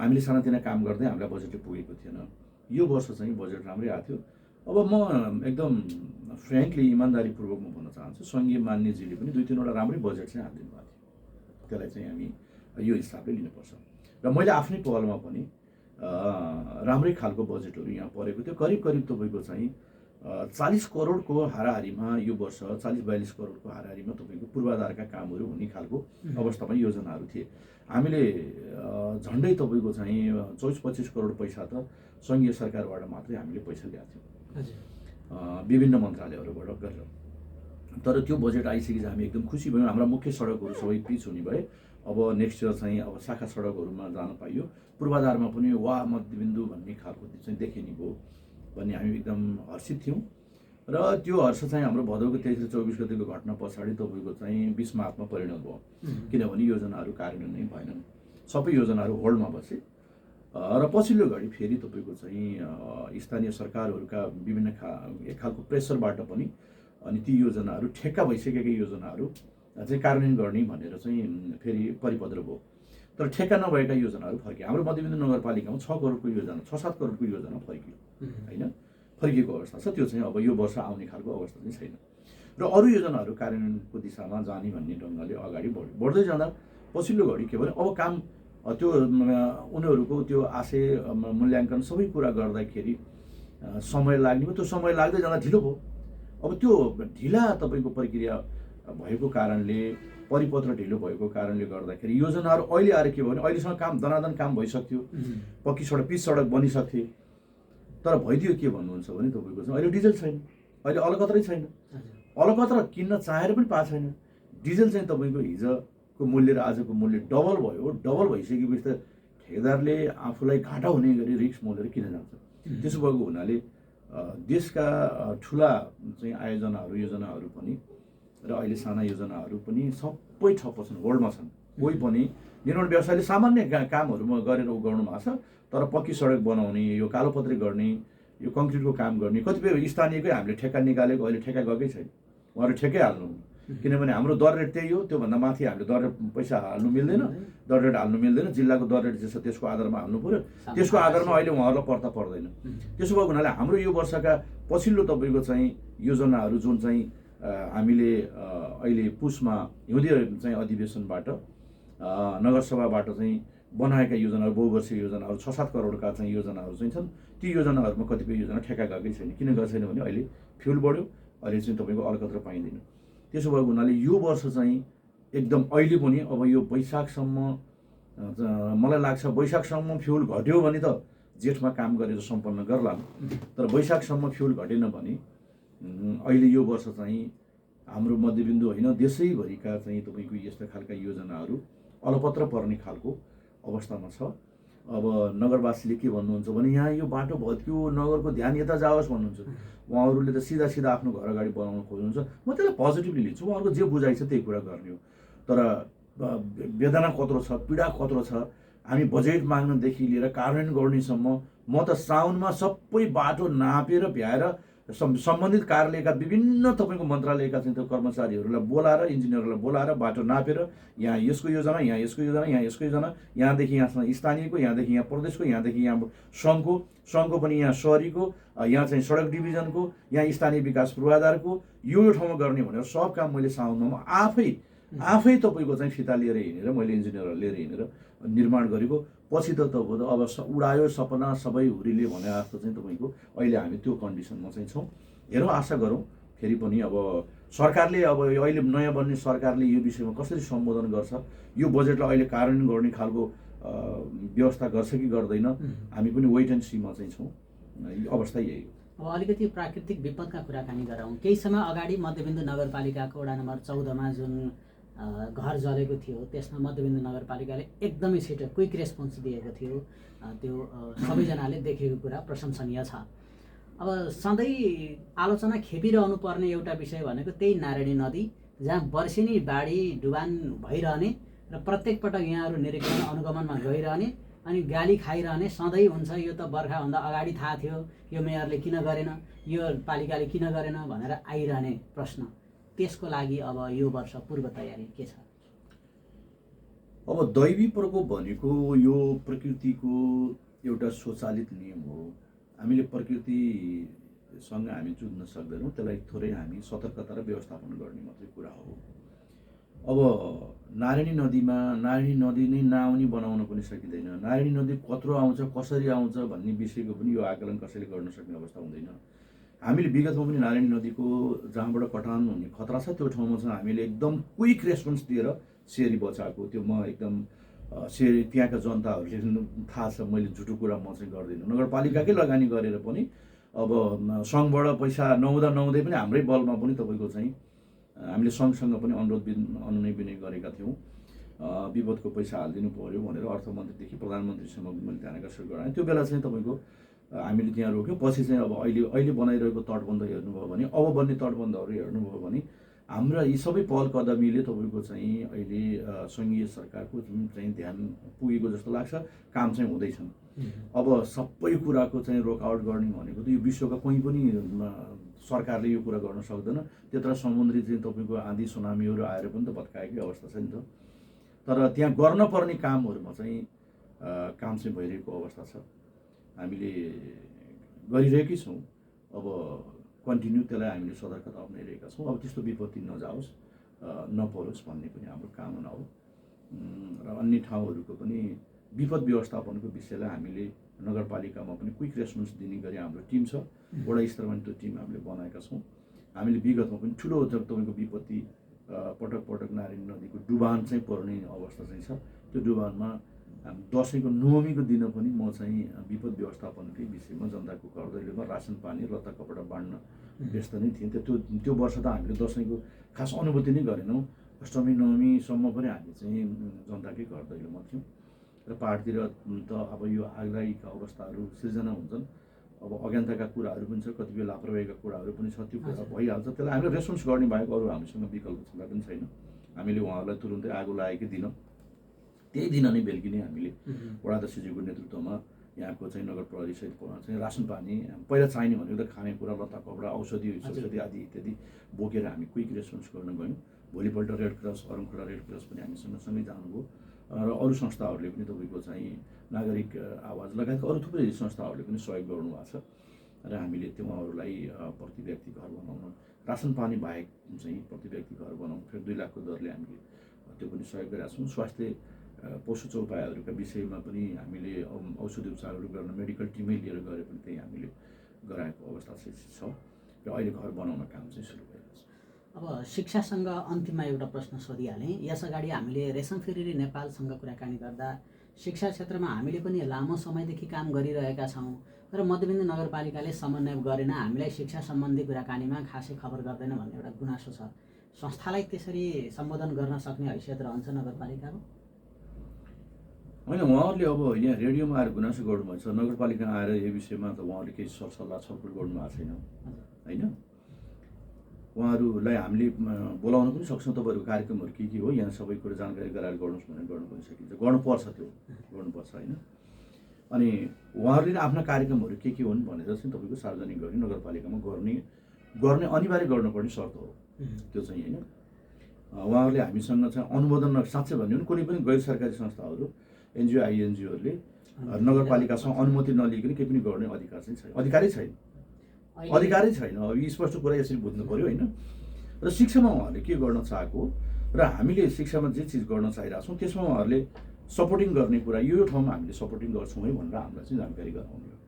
हामीले सानातिना काम गर्दै हामीलाई बजेटले पुगेको थिएन। यो वर्ष चाहिँ बजेट राम्रै आएको थियो। अब म एकदम फ्रेङ्कली इमान्दारीपूर्वक म भन्न चाहन्छु, सङ्घीय मान्यजीले पनि 2-3वटा राम्रै बजेट चाहिँ हालिदिनु भएको थियो। त्यसलाई चाहिँ हामी यो हिसाबले लिनुपर्छ। र मैले आफ्नै पहलमा पनि राम्रै खालको बजेटहरू यहाँ परेको थियो। करिब तपाईँको चाहिँ 40 करोडको हाराहारीमा यो वर्ष 40-42 करोडको हाराहारीमा तपाईँको पूर्वाधारका कामहरू हुने खालको अवस्थामा योजनाहरू थिए। हामीले झन्डै तपाईँको चाहिँ 24-25 करोड पैसा त सङ्घीय सरकारबाट मात्रै हामीले पैसा ल्याएको थियौँ विभिन्न मन्त्रालयहरूबाट गरेर। तर त्यो बजेट आइसकेपछि हामी एकदम खुसी भयौँ। हाम्रा मुख्य सडकहरू सबै पिच हुने भए। अब नेक्स्ट इयर चाहिँ अब शाखा सडकहरूमा जान पाइयो। पूर्वाधारमा पनि मध्यबिन्दु भन्ने खालको चाहिँ देखिने भयो भन्ने हामी एकदम हर्षित थियौँ। र त्यो हर्ष चाहिँ हाम्रो भदौको 23 र 24 गतिको घटना पछाडि तपाईँको चाहिँ विस्मातमा परिणत भयो। किनभने योजनाहरू कार्यान्वयन नै भएनन्, सबै योजनाहरू होल्डमा बसे। र पछिल्लो घडी फेरि तपाईँको चाहिँ स्थानीय सरकारहरूका विभिन्न एक खालको प्रेसरबाट पनि अनि ती योजनाहरू ठेक्का भइसकेका योजनाहरू चाहिँ कार्यान्वयन गर्ने भनेर चाहिँ फेरि परिपत्र भयो। तर ठेक्का नभएका योजनाहरू फर्कियो। हाम्रो मध्यबिन्दु नगरपालिकामा 6 करोडको योजना 6-7 करोडको योजना फर्कियो होइन, फर्किएको अवस्था छ। त्यो चाहिँ अब यो वर्ष आउने खालको अवस्था चाहिँ छैन। र अरू योजनाहरू कार्यान्वयनको दिशामा जाने भन्ने ढङ्गले अगाडि बढ्दै जाँदा पछिल्लो घडी के भयो, अब काम त्यो उनीहरूको त्यो आशय मूल्याङ्कन सबै कुरा गर्दाखेरि समय लाग्ने भयो। त्यो समय लाग्दै जाँदा ढिलो भयो। अब त्यो ढिला तपाईँको प्रक्रिया भएको कारणले, परिपत्र ढिलो भएको कारणले गर्दाखेरि योजनाहरू अहिले आएर के भयो भने अहिलेसम्म काम दनादन काम भइसक्थ्यो, पक्की सडक पिच सडक बनिसक्थे। तर भइदियो के भन्नुहुन्छ भने तपाईँको चाहिँ अहिले डिजल छैन, अहिले अलकत्रै छैन। अलकत्र किन्न चाहेर पनि पाएको छैन। डिजल चाहिँ तपाईँको हिजोको मूल्य र आजको मूल्य डबल भयो। डबल भइसकेपछि त ठेकेदारले आफूलाई घाटा हुने गरी रिस्क मोलेर किन जान्छ। त्यसो भएको हुनाले देशका ठुला चाहिँ आयोजनाहरू योजनाहरू पनि र अहिले साना योजनाहरू पनि सबै ठप्प छन्, होल्डमा छन्। कोही पनि निर्माण व्यवसायले सामान्य कामहरूमा गरेर गर्नु भएको छ। तर पक्की सडक बनाउने, यो कालोपत्री गर्ने, यो कङ्क्रिटको काम गर्ने कतिपय स्थानीयकै हामीले ठेक्का निकालेको अहिले ठेक्का गएकै छैन। उहाँहरू ठेक्कै हाल्नु, किनभने हाम्रो दर रेट त्यही हो। त्योभन्दा माथि हामीले दर रेट पैसा हाल्नु मिल्दैन, दर रेट हाल्नु मिल्दैन। जिल्लाको दर रेट जे छ त्यसको आधारमा हाल्नु पऱ्यो। त्यसको आधारमा अहिले उहाँहरूलाई पर्ता पर्दैन। त्यसो भएको हुनाले हाम्रो यो वर्षका पछिल्लो तपाईँको चाहिँ योजनाहरू जुन चाहिँ हामीले अहिले पुसमा हिउँदे चाहिँ अधिवेशनबाट नगरसभाबाट चाहिँ बनाएका योजनाहरू, बहुवर्षीय योजनाहरू 6-7 करोडका चाहिँ योजनाहरू चाहिँ छन्। ती योजनाहरूमा कतिपय योजना ठेक्का गएकै छैन। किन गएको छैन भने अहिले फ्युल बढ्यो, अहिले चाहिँ तपाईँको अलकत्र पाइँदैन। त्यसो भएको हुनाले यो वर्ष चाहिँ एकदम अहिले पनि अब यो वैशाखसम्म मलाई लाग्छ वैशाखसम्म फ्युल घट्यो भने त जेठमा काम गरेर सम्पन्न गर्ला। तर वैशाखसम्म फ्युल घटेन भने अहिले यो वर्ष चाहिँ हाम्रो मध्यबिन्दु होइन देशैभरिका चाहिँ तपाईँको यस्ता खालका योजनाहरू अलपत्र पर्ने खालको अवस्थामा छ। अब नगरवासीले के भन्नुहुन्छ भने यहाँ यो बाटो भत्कियो, नगरको ध्यान यता जाओस् भन्नुहुन्छ। उहाँहरूले त सिधा आफ्नो घर अगाडि बनाउन खोज्नुहुन्छ। म त्यसलाई पोजिटिभली लिन्छु, उहाँहरूको जे बुझाइ छ त्यही कुरा गर्ने हो। तर वेदना कत्रो छ, पीडा कत्रो छ। हामी बजेट माग्नदेखि लिएर कार्यान्वयन गर्नेसम्म म त साउनमा सबै बाटो नापेर भ्याएर सम्बन्धित कार्यालयका विभिन्न तपाईँको मन्त्रालयका चाहिँ त्यो कर्मचारीहरूलाई बोलाएर, इन्जिनियरहरूलाई बोलाएर बाटो नापेर यहाँ यसको योजना, यहाँ यसको योजना, यहाँ यसको योजना, यहाँदेखि यहाँसम्म स्थानीयको, यहाँदेखि यहाँ प्रदेशको, यहाँदेखि यहाँ सङ्घको पनि यहाँ सहरीको, यहाँ चाहिँ सडक डिभिजनको, यहाँ स्थानीय विकास पूर्वाधारको यो ठाउँमा गर्ने भनेर सब काम मैले साउनमा आफै तपाईँको चाहिँ फिता लिएर हिँडेर मैले इन्जिनियरहरू लिएर हिँडेर निर्माण गरेको। पछि त तपाईँको अब उडायो सपना सबै हुरीले भने जस्तो चाहिँ तपाईँको अहिले हामी त्यो कन्डिसनमा चाहिँ छौँ। हेरौँ, आशा गरौँ फेरि पनि अब सरकारले अब अहिले नयाँ बन्ने सरकारले यो विषयमा कसरी सम्बोधन गर्छ, यो बजेटलाई अहिले कार्यान्वयन गर्ने खालको व्यवस्था गर्छ कि गर्दैन, हामी पनि वेट एन्ड सीमा चाहिँ छौँ। अवस्था यही हो। अब अलिकति प्राकृतिक विपदका कुराकानी गरौँ। केही समय अगाडि मध्यबिन्दु नगरपालिकाको वडा नम्बर 14मा जुन घर जलेको थियो त्यसमा मध्यबिन्दु नगरपालिकाले एकदमै छिटो क्विक रेस्पोन्स दिएको थियो। त्यो सबैजनाले देखेको कुरा प्रशंसनीय छ। अब सधैँ आलोचना खेपिरहनु पर्ने एउटा विषय भनेको त्यही नारायणी नदी, जहाँ वर्षेनी बाढी डुबान भइरहने र प्रत्येक पटक यहाँहरू निरीक्षण अनुगमनमा गइरहने अनि गाली खाइरहने सधैँ हुन्छ। यो त बर्खाभन्दा अगाडि थाहा थियो, यो मेयरले किन गरेन, यो पालिकाले किन गरेन भनेर आइरहने प्रश्न, त्यसको लागि अब यो वर्ष पूर्व तयारी के छ? अब दैवी प्रकोप भनेको यो प्रकृतिको एउटा स्वचालित नियम हो। हामीले प्रकृतिसँग हामी जुझ्न सक्दैनौँ, त्यसलाई थोरै हामी सतर्कता र व्यवस्थापन गर्ने मात्रै कुरा हो। अब नारायणी नदी नै नआउने बनाउन पनि सकिँदैन। नारायणी नदी कत्रो आउँछ, कसरी आउँछ भन्ने विषयको पनि यो आकलन कसैले गर्न सक्ने अवस्था हुँदैन। हामीले विगतमा पनि नारायणी नदीको जहाँबाट कटान हुने खतरा छ त्यो ठाउँमा चाहिँ हामीले एकदम क्विक रेस्पोन्स दिएर सेरी बचाएको। त्यो म एकदम सेरी त्यहाँका जनताहरूले थाहा छ, मैले झुटो कुरा म चाहिँ गर्दिनँ। नगरपालिकाकै लगानी गरेर पनि अब सङ्घबाट पैसा नहुँदै पनि हाम्रै बलमा पनि तपाईँको चाहिँ हामीले सङ्घसँग पनि अनुनय विनय गरेका थियौँ। विपदको पैसा हालिदिनु पऱ्यो भनेर अर्थमन्त्रीदेखि प्रधानमन्त्रीसम्म मैले ध्यान आकर्षण गराएँ। त्यो बेला चाहिँ तपाईँको हामीले त्यहाँ रोक्यौँ। पछि चाहिँ अब अहिले बनाइरहेको तटबन्ध हेर्नुभयो भने, अब बन्ने तटबन्धहरू हेर्नुभयो भने हाम्रा यी सबै पहल कदमीले तपाईँको चाहिँ अहिले सङ्घीय सरकारको जुन चाहिँ ध्यान पुगेको जस्तो लाग्छ, काम चाहिँ हुँदैछन्। अब सबै कुराको चाहिँ रोकआउट गर्ने भनेको त यो विश्वका कहीँ पनि सरकारले यो कुरा गर्न सक्दैन। त्यत्र समुद्री चाहिँ तपाईँको आँधी सुनामीहरू आएर पनि त भत्काएकै अवस्था छ नि त। तर त्यहाँ गर्न पर्ने कामहरूमा चाहिँ काम चाहिँ भइरहेको अवस्था छ, हामीले गरिरहेकै छौँ। अब कन्टिन्यू त्यसलाई हामीले सतर्कता अप्नाइरहेका छौँ। अब त्यस्तो विपत्ति नजाओस्, नपरोस् भन्ने पनि हाम्रो कामना हो। र अन्य ठाउँहरूको पनि विपद व्यवस्थापनको विषयलाई हामीले नगरपालिकामा पनि क्विक रेस्पोन्स दिने गरी हाम्रो टिम छ। वडा स्तरमा त्यो टिम हामीले बनाएका छौँ। हामीले विगतमा पनि ठुलो तपाईँको विपत्ति पटक नारायणी नदीको डुबान चाहिँ पर्ने अवस्था चाहिँ छ। त्यो डुबानमा दसैँको नवमीको दिन पनि म चाहिँ विपद व्यवस्थापनकै विषयमा जनताको घर दैलोमा रासन पानी लत्ता कपडा बाँड्न व्यस्त नै थिएँ। त्यो वर्ष त हामीले दसैँको खास अनुभूति नै गरेनौँ। अष्टमी नवमीसम्म पनि हामी चाहिँ जनताकै घर दैलोमा थियौँ। र पाहाडतिर त अब यो आगलागीका अवस्थाहरू सिर्जना हुन्छन्। अब अज्ञानताका कुराहरू पनि छ, कतिपय लापरवाहीका कुराहरू पनि छ। त्यो कुरा भइहाल्छ, त्यसलाई हामीले रेस्पोन्स गर्ने बाहेक अरू हामीसँग विकल्प छँदा पनि छैन। हामीले उहाँहरूलाई तुरुन्तै आगो लागेकै दिन, त्यही दिन नै बेलुकी नै हामीले वडाध्यक्षज्यूको नेतृत्वमा यहाँको चाहिँ नगर प्रहरीसहित चाहिँ रासन पानी पहिला चाहिने भनेको त खानेकुरा लत्ता कपडा औषधि आदि इत्यादि बोकेर हामी क्विक रेस्पोन्स गर्न गयौँ। भोलिपल्ट रेड क्रस, अरुणखोला रेड क्रस पनि हामी सँगसँगै जानुभयो। र अरू संस्थाहरूले पनि तपाईँको चाहिँ नागरिक आवाज लगायतका अरू थुप्रै संस्थाहरूले पनि सहयोग गर्नुभएको छ। र हामीले त्यो उहाँहरूलाई प्रति व्यक्ति घर बनाउन, रासन पानी बाहेक चाहिँ प्रति व्यक्ति घर बनाउनु फेरि 2 लाखको दरले हामीले त्यो पनि सहयोग गरेका छौँ। स्वास्थ्य पशु चौपायाहरूका विषयमा पनि हामीले औषधि उपचारहरू गर्न मेडिकल टिमै लिएर गरे पनि त्यही हामीले गराएको अवस्था चाहिँ छ। र अहिले घर बनाउन काम चाहिँ सुरु भएको छ। अब शिक्षासँग अन्तिममा एउटा प्रश्न सोधिहालेँ। यसअगाडि हामीले रेशम फेरेरी नेपालसँग कुराकानी गर्दा शिक्षा क्षेत्रमा हामीले पनि लामो समयदेखि काम गरिरहेका छौँ र मध्यबिन्दु नगरपालिकाले समन्वय गरेन, हामीलाई शिक्षा सम्बन्धी कुराकानीमा खासै खबर गर्दैन भन्ने एउटा गुनासो छ। संस्थालाई त्यसरी सम्बोधन गर्न सक्ने हैसियत रहन्छ नगरपालिकाको? होइन, उहाँहरूले अब यहाँ रेडियोमा आएर गुनासो गर्नुभएको छ, नगरपालिकामा आएर यो विषयमा त उहाँहरूले केही सरसल्लाह छलफल गर्नुभएको छैन होइन। उहाँहरूलाई हामीले बोलाउन पनि सक्छौँ। तपाईँहरूको कार्यक्रमहरू के हो, यहाँ सबै कुरा जानकारी गराएर गर्नुहोस् भनेर गर्नु पनि सकिन्छ, गर्नुपर्छ, त्यो गर्नुपर्छ होइन। अनि उहाँहरूले आफ्ना कार्यक्रमहरू के हुन् भनेर चाहिँ तपाईँको सार्वजनिक गर्ने, नगरपालिकामा गर्ने अनिवार्य गर्नुपर्ने शर्त हो त्यो चाहिँ होइन। उहाँहरूले हामीसँग चाहिँ अनुमोदन साँच्चै भन्यो भने कुनै पनि गैर सरकारी संस्थाहरू एनजिओ आइएनजिओहरूले नगरपालिकासँग अनुमति नलिकन केही पनि गर्ने अधिकार चाहिँ छैन, अधिकारै छैन। अब यी स्पष्ट कुरा यसरी बुझ्नु पऱ्यो होइन। र शिक्षामा उहाँहरूले के गर्न चाहेको र हामीले शिक्षामा जे चिज गर्न चाहिरहेको छौँ त्यसमा उहाँहरूले सपोर्टिङ गर्ने कुरा यो ठाउँमा हामीले सपोर्टिङ गर्छौँ है भनेर हामीलाई चाहिँ जानकारी गराउने हो।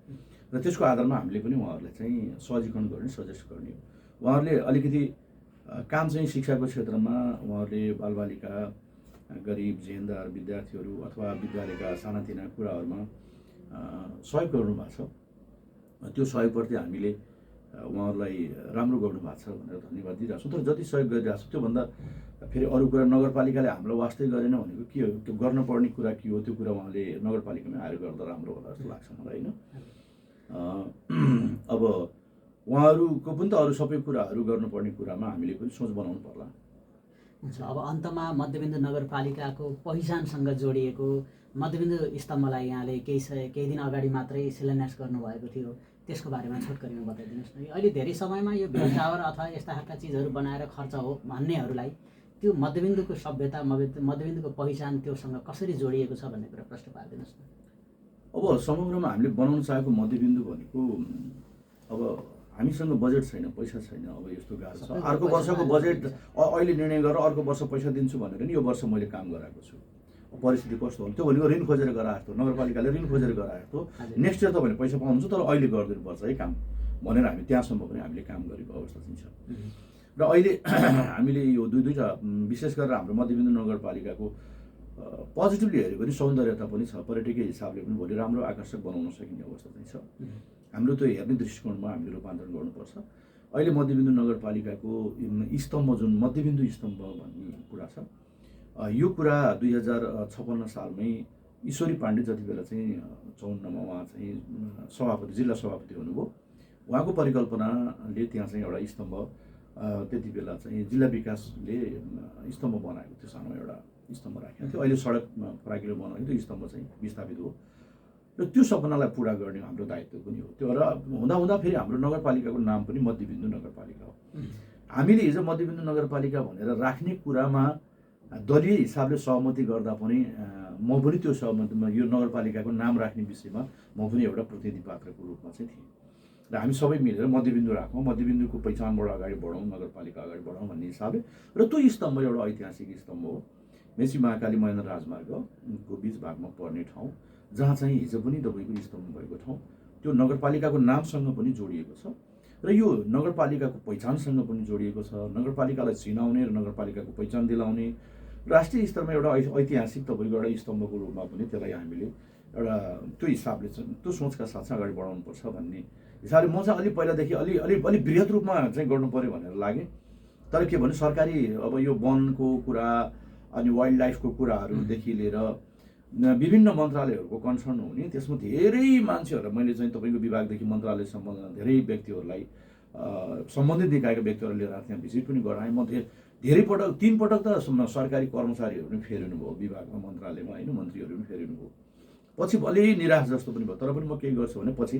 र त्यसको आधारमा हामीले पनि उहाँहरूलाई चाहिँ सहजीकरण गर्ने, सजेस्ट गर्ने हो। उहाँहरूले अलिकति काम चाहिँ शिक्षाको क्षेत्रमा उहाँहरूले बालबालिका, गरिब जेहेन्दार विद्यार्थीहरू अथवा विद्यालयका सानातिना कुराहरूमा सहयोग गर्नुभएको छ। त्यो सहयोगप्रति हामीले उहाँहरूलाई राम्रो गर्नुभएको छ भनेर धन्यवाद दिइरहेको छौँ। तर जति सहयोग गरिरहेको छ त्योभन्दा फेरि अरू कुरा नगरपालिकाले हाम्रो वास्तै गरेन भनेको के हो, त्यो गर्नुपर्ने कुरा के हो, त्यो कुरा उहाँले नगरपालिकामा आएर गर्दा राम्रो होला जस्तो लाग्छ मलाई होइन। अब उहाँहरूको पनि त अरू सबै कुराहरू गर्नुपर्ने कुरामा हामीले पनि सोच बनाउनु पर्ला। हुन्छ। अब अन्तमा मध्यबिन्दु नगरपालिकाको पहिचानसँग जोडिएको मध्यबिन्दु स्तम्भलाई यहाँले केही दिन अगाडि मात्रै शिलान्यास गर्नुभएको थियो, त्यसको बारेमा छोटकरीमा बताइदिनुहोस् न। अहिले धेरै समयमा यो भिम टावर अथवा यस्ता खालका चिजहरू बनाएर खर्च हो भन्नेहरूलाई त्यो मध्यबिन्दुको सभ्यता मध्यबिन्दुको पहिचान त्योसँग कसरी जोडिएको छ भन्ने कुरा प्रश्न पारिदिनुहोस् न। अब समग्रमा हामीले बनाउन चाहेको मध्यबिन्दु भनेको अब हामीसँग बजेट छैन, पैसा छैन, अब यस्तो गाह्रो छ। अर्को वर्षको बजेट अहिले निर्णय गरेर अर्को वर्ष पैसा दिन्छु भनेर नि यो वर्ष मैले काम गराएको छु। परिस्थिति कस्तो हो त्यो भनेको ऋण खोजेर गराएको थियो, नगरपालिकाले ऋण खोजेर गराएको थियो। नेक्स्ट इयर तपाईँले पैसा पाउनुहुन्छ तर अहिले गरिदिनुपर्छ है काम भनेर हामी त्यहाँसम्म पनि हामीले काम गरेको अवस्था चाहिँ छ। र अहिले हामीले यो दुईवटा विशेष गरेर हाम्रो मध्यबिन्दु नगरपालिकाको पोजिटिभली हेऱ्यो भने सौन्दर्यता पनि छ, पर्यटकीय हिसाबले पनि भोलि राम्रो आकर्षक बनाउन सकिने अवस्था चाहिँ छ। हाम्रो त्यो हेर्ने दृष्टिकोणमा हामीले रूपान्तरण गर्नुपर्छ। अहिले मध्यबिन्दु नगरपालिकाको स्तम्भ जुन मध्यबिन्दु स्तम्भ भन्ने कुरा छ, यो कुरा 2056 सालमै ईश्वरी पाण्डे जति बेला चाहिँ 54मा उहाँ चाहिँ सभापति जिल्ला सभापति हुनुभयो। उहाँको परिकल्पनाले त्यहाँ चाहिँ एउटा स्तम्भ त्यति बेला चाहिँ जिल्ला विकासले स्तम्भ बनाएको थियो, सानो एउटा स्तम्भ राखेको थियो। अहिले सडकमा फराकिलो बनाएको त्यो स्तम्भ चाहिँ विस्थापित हो र त्यो सपनालाई पुरा गर्ने हाम्रो दायित्व पनि हो त्यो। र हुँदा फेरि हाम्रो नगरपालिकाको नाम पनि मध्यबिन्दु नगरपालिका हो। हामीले हिजो मध्यबिन्दु नगरपालिका भनेर राख्ने कुरामा दलीय हिसाबले सहमति गर्दा पनि म पनि त्यो सहमतिमा यो नगरपालिकाको नाम राख्ने विषयमा म पनि एउटा प्रतिनिधि पात्रको रूपमा चाहिँ थिएँ। र हामी सबै मिलेर मध्यबिन्दु राखौँ, मध्यबिन्दुको पहिचानबाट अगाडि बढौँ, नगरपालिका अगाडि बढौँ भन्ने हिसाबले। र त्यो स्तम्भ एउटा ऐतिहासिक स्तम्भ हो, मेची महाकाली महेन्द्र राजमार्गको बिच भागमा पर्ने ठाउँ, जहाँ चाहिँ हिजो पनि तपाईँको स्तम्भ भएको ठाउँ, त्यो नगरपालिकाको नामसँग पनि जोडिएको छ र यो नगरपालिकाको पहिचानसँग पनि जोडिएको छ। नगरपालिकालाई चिनाउने र नगरपालिकाको पहिचान दिलाउने राष्ट्रिय स्तरमा एउटा ऐतिहासिक तपाईँको एउटा स्तम्भको रूपमा पनि त्यसलाई हामीले एउटा त्यो हिसाबले चाहिँ त्यो सोचका साथ चाहिँ अगाडि बढाउनुपर्छ भन्ने हिसाबले म चाहिँ अलिक पहिलादेखि अलि बृहत रूपमा चाहिँ गर्नु पऱ्यो भनेर लागेँ। तर के भने सरकारी अब यो वनको कुरा अनि वाइल्ड लाइफको कुराहरूदेखि लिएर विभिन्न मन्त्रालयहरूको कन्सर्न हुने, त्यसमा धेरै मान्छेहरूलाई मैले चाहिँ तपाईँको विभागदेखि मन्त्रालयसम्म धेरै व्यक्तिहरूलाई सम्बन्धित निकायका व्यक्तिहरू लिएर त्यहाँ भिजिट पनि गराएँ। म धेरै पटक 3 पटक त सरकारी कर्मचारीहरू पनि फेरिनु भयो विभागमा, मन्त्रालयमा होइन, मन्त्रीहरू पनि फेरिनु भयो। पछि अलि निराश जस्तो पनि भयो। तर पनि म के गर्छु भने पछि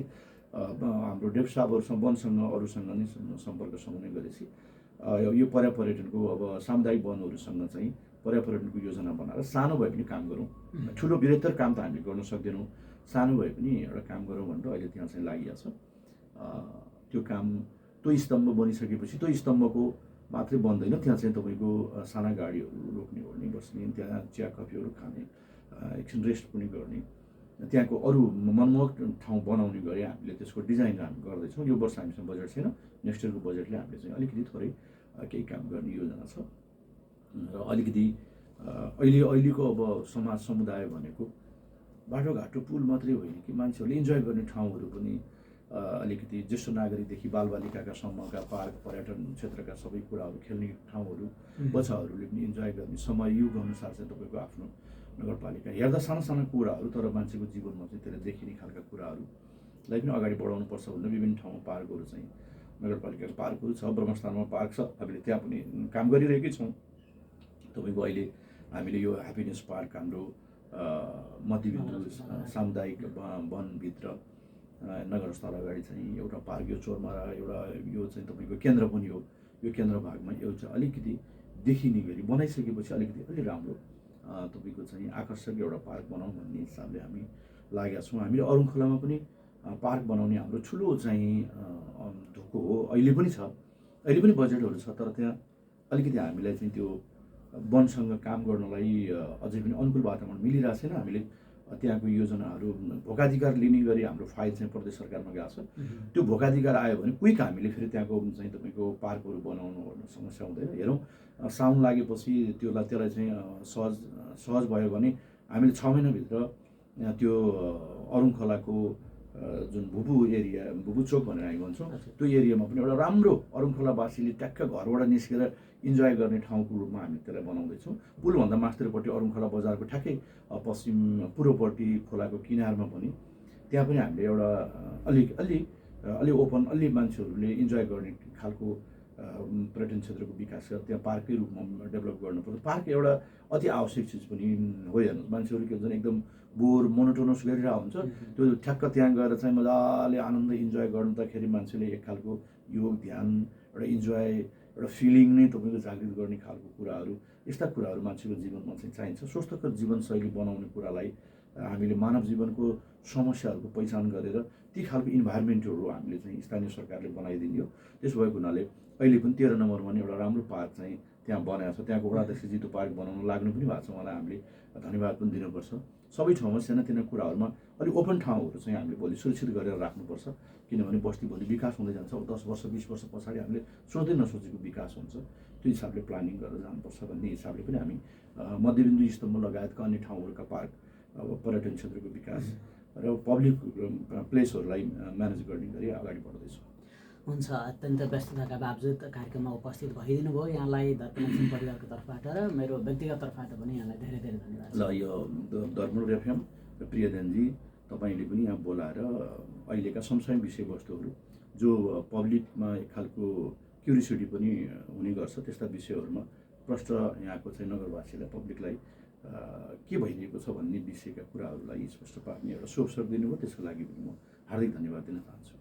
हाम्रो डेप्युटी साहबहरूसँग वनसँग अरूसँग नै सम्पर्क समन्वय गरेपछि यो पर्यटनको अब सामुदायिक वनहरूसँग चाहिँ पर्यावरणको योजना बनाएर सानो भए पनि काम गरौँ। ठुलो बृहत्तर काम त हामीले गर्न सक्दैनौँ, सानो भए पनि एउटा काम गरौँ भनेर अहिले त्यहाँ चाहिँ लागिएको छ। त्यो काम त्यो स्तम्भ बनिसकेपछि त्यो स्तम्भको मात्रै बन्दैन, त्यहाँ चाहिँ तपाईँको साना गाडीहरू रोक्ने ओर्ने बस्ने, त्यहाँ चिया कफीहरू खाने, एकछिन रेस्ट पनि गर्ने, त्यहाँको अरू मनमोहक ठाउँ बनाउने गरी हामीले त्यसको डिजाइन हामी गर्दैछौँ। यो वर्ष हामीसँग बजेट छैन, नेक्स्ट इयरको बजेटले हामीले चाहिँ अलिकति थोरै केही काम गर्ने योजना छ। र अलिकति अहिलेको अब समाज समुदाय भनेको बाटोघाटो पुल मात्रै होइन कि मान्छेहरूले इन्जोय गर्ने ठाउँहरू पनि अलिकति ज्येष्ठ नागरिकदेखि बालबालिकाका सम्मका पार्क पर्यटन क्षेत्रका सबै कुराहरू, खेल्ने ठाउँहरू, बच्चाहरूले पनि इन्जोय गर्ने समय युग अनुसार चाहिँ तपाईँको आफ्नो नगरपालिका हेर्दा साना साना कुराहरू तर मान्छेको जीवनमा चाहिँ त्यसले देखिने खालका कुराहरूलाई पनि अगाडि बढाउनुपर्छ भनेर विभिन्न ठाउँमा पार्कहरू चाहिँ नगरपालिकाको पार्कहरू छ। ब्रह्मस्थानमा पार्क छ, हामीले त्यहाँ पनि काम गरिरहेकै छौँ। तपाईँको अहिले हामीले यो ह्याप्पिनेस पार्क हाम्रो मध्यबिन्दु सामुदायिक वनभित्र नगरस्थल अगाडि चाहिँ एउटा पार्क, यो चोरमारा एउटा यो चाहिँ तपाईँको केन्द्र पनि हो। यो केन्द्र भागमा एउटा अलिकति देखिने गरी बनाइसकेपछि अलिकति अलि राम्रो तपाईँको चाहिँ आकर्षक एउटा पार्क बनाउँ भन्ने हिसाबले हामी लागेका छौँ। हामीले अरुणखोलामा पनि पार्क बनाउने हाम्रो ठुलो चाहिँ धोको हो, अहिले पनि छ, अहिले पनि बजेटहरू छ। तर त्यहाँ अलिकति हामीलाई चाहिँ त्यो वनसँग काम गर्नलाई अझै पनि अनुकूल वातावरण मिलिरहेको छैन। हामीले त्यहाँको योजनाहरू भोकाधिकार लिने गरी हाम्रो फाइल चाहिँ प्रदेश सरकारमा गएको छ। त्यो भोकाधिकार आयो भने क्विक हामीले फेरि त्यहाँको चाहिँ तपाईँको पार्कहरू बनाउनु ओर्नु समस्या हुँदैन। हेरौँ साउन लागेपछि त्यसलाई चाहिँ सहज भयो भने हामीले 6 महिनाभित्र त्यो अरुणखोलाको जुन भुपु एरिया, भुपु चोक भनेर हामी भन्छौँ, त्यो एरियामा पनि एउटा राम्रो अरुणखोलावासीले ट्याक्क घरबाट निस्केर इन्जोय गर्ने ठाउँको रूपमा हामी त्यसलाई बनाउँदैछौँ। पुलभन्दा मास्तिरपट्टि अरुणखोला बजारको ठ्याक्कै पश्चिम पूर्वपट्टि खोलाको किनारमा पनि त्यहाँ पनि हामीले एउटा अलि ओपन, अलि मान्छेहरूले इन्जोय गर्ने खालको पर्यटन क्षेत्रको विकास गरेर त्यहाँ पार्कै रूपमा डेभलप गर्नुपर्छ। पार्क एउटा अति आवश्यक चिज पनि हो। हेर्नुहोस्, मान्छेहरू के हुन्छ एकदम बोर मोनोटोनस गरिरहेको हुन्छ, त्यो ठ्याक्क त्यहाँ गएर चाहिँ मजाले आनन्द इन्जोय गर्दाखेरि मान्छेले एक खालको योग ध्यान एउटा इन्जोय एउटा फिलिङ नै तपाईँको जागृत गर्ने खालको कुराहरू, यस्ता कुराहरू मान्छेको जीवनमा चाहिँ चाहिन्छ। स्वस्थकर जीवनशैली बनाउने कुरालाई हामीले मानव जीवनको समस्याहरूको पहिचान गरेर ती खालको इन्भाइरोमेन्टहरू हामीले चाहिँ स्थानीय सरकारले बनाइदियो। त्यसो भएको हुनाले अहिले पनि 13 नम्बरमा नि एउटा राम्रो पार्क चाहिँ त्यहाँ बनाएको छ। त्यहाँको वडाध्यक्ष जितु पार्क बनाउन लाग्नु पनि भएको छ। उहाँलाई हामीले धन्यवाद पनि दिनुपर्छ। सबै ठाउँमा सानातिना कुराहरूमा अलिक ओपन ठाउँहरू चाहिँ हामीले भोलि सुरक्षित गरेर राख्नुपर्छ। किनभने बस्ती भोलि विकास हुँदै जान्छ। 10 वर्ष 20 वर्ष पछाडि हामीले सोच्दै नसोचेको विकास हुन्छ। त्यो हिसाबले प्लानिङ गरेर जानुपर्छ भन्ने हिसाबले पनि हामी मध्यबिन्दु स्तम्भ लगायतका अन्य ठाउँहरूका पार्क, अब पर्यटन क्षेत्रको विकास र पब्लिक प्लेसहरूलाई म्यानेज गर्ने गरी अगाडि बढ्दैछौँ। हुन्छ, अत्यन्त व्यस्तताका बावजुद कार्यक्रममा उपस्थित भइदिनु भयो। यहाँलाई दर्पण FM परिवारको तर्फबाट र मेरो व्यक्तिगत तर्फबाट पनि यहाँलाई धेरै धेरै धन्यवाद। ल, यो दर्पण FM र प्रियजनजी, तपाईँले पनि यहाँ बोलाएर अहिलेका समसामयिक विषयवस्तुहरू जो पब्लिकमा एक खालको क्युरियोसिटी पनि हुने गर्छ, त्यस्ता विषयहरूमा प्रष्ट यहाँको चाहिँ नगरवासीलाई पब्लिकलाई के भइरहेको छ भन्ने विषयका कुराहरूलाई स्पष्ट पार्ने एउटा अवसर दिनुभयो। त्यसको लागि पनि म हार्दिक धन्यवाद दिन चाहन्छु।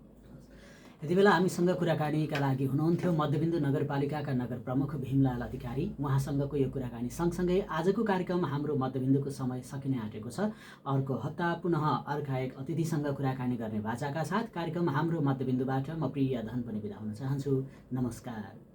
यति बेला हामीसँग कुराकानीका लागि हुनुहुन्थ्यो मध्यबिन्दु नगरपालिकाका नगर प्रमुख भीमलाल अधिकारी। उहाँसँगको यो कुराकानी सँगसँगै आजको कार्यक्रम हाम्रो मध्यबिन्दुको समय सकिने आँटेको छ। अर्को हप्ता पुनः अर्का एक अतिथिसँग कुराकानी गर्ने बाचाका साथ कार्यक्रम हाम्रो मध्यबिन्दुबाट म प्रिय धन पनि बिदा हुन चाहन्छु। नमस्कार।